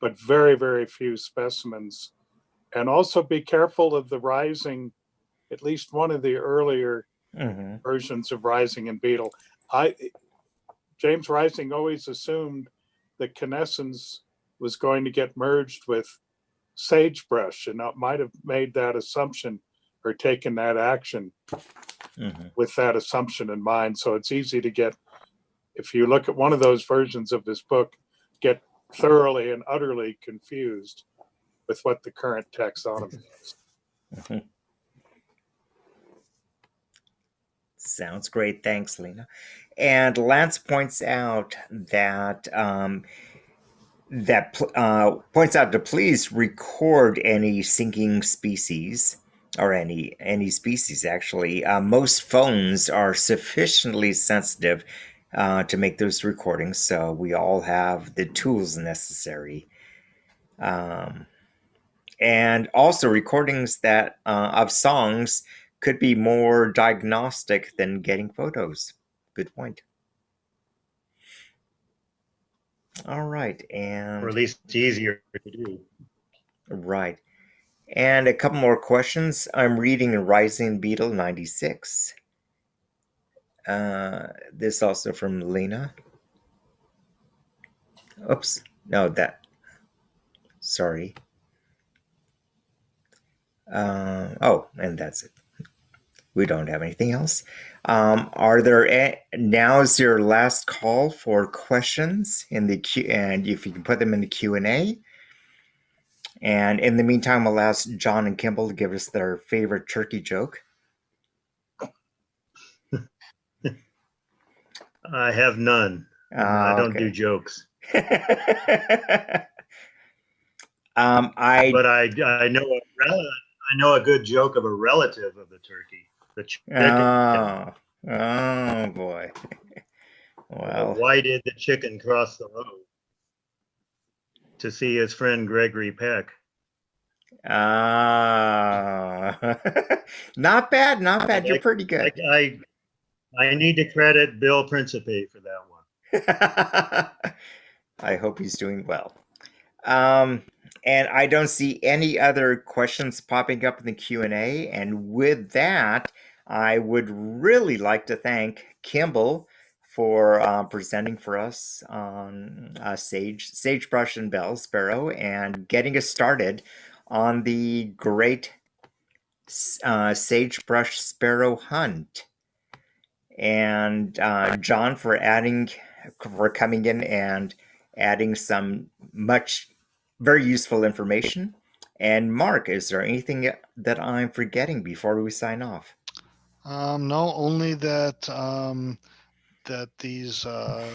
but very, very few specimens. And also be careful of the rising, at least one of the earlier versions of rising and beetle. James Rising always assumed that canescens was going to get merged with sagebrush, and I might have made that assumption or taken that action with that assumption in mind. So it's easy to get, if you look at one of those versions of this book, get thoroughly and utterly confused with what the current taxonomy is. Sounds great. Thanks, Lena. And Lance points out that points out to please record any sinking species, or any species actually. Most phones are sufficiently sensitive to make those recordings, so we all have the tools necessary. And also recordings that of songs could be more diagnostic than getting photos. Good point. All right, and Or at least it's easier to do. right. And a couple more questions. I'm reading Rising Beetle 96. This also from Lena. Oops. No, that. Sorry. And that's it. We don't have anything else. Are there now's your last call for questions in the Q, and if you can put them in the Q&A. And in the meantime, I'll ask John and Kimball to give us their favorite turkey joke. I have none. I don't do jokes. I But I know a good joke of a relative of the turkey, the chicken. Oh boy. Well, why did the chicken cross the road? To see his friend Gregory Peck. not bad, not bad. You're pretty good. I need to credit Bill Principe for that one. I hope he's doing well. And I don't see any other questions popping up in the Q&A. And with that, I would really like to thank Kimball for presenting for us on Sagebrush and Bell Sparrow and getting us started on the great Sagebrush Sparrow hunt. And John for coming in and adding some very useful information. And Mark, is there anything that I'm forgetting before we sign off? No, only that that these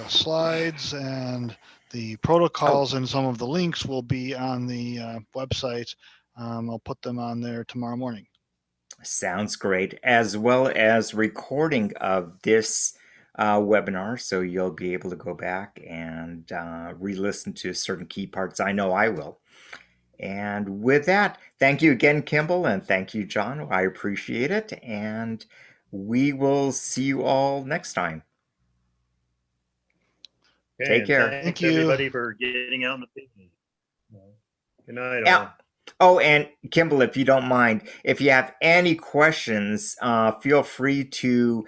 slides and the protocols and some of the links will be on the website. I'll put them on there tomorrow morning. Sounds great, as well as recording of this webinar, so you'll be able to go back and re-listen to certain key parts. I know I will. And with that, thank you again, Kimball, and thank you, John. I appreciate it, and we will see you all next time. Okay, take care. Thanks everybody for getting out in the field. Good night, all. Oh, and Kimball, if you don't mind, if you have any questions, feel free to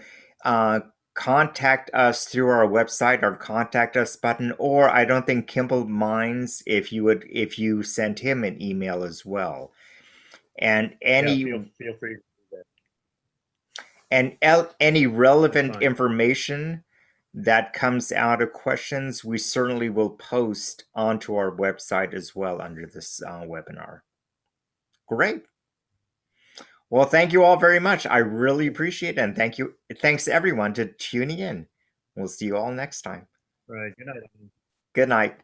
contact us through our website or contact us button, or I don't think Kimball minds if you send him an email as well. And feel free to do that. And any relevant information that comes out of questions, we certainly will post onto our website as well under this webinar. Great. Well, thank you all very much. I really appreciate it. And thanks everyone to tuning in. We'll see you all next time. All right. Good night. Good night.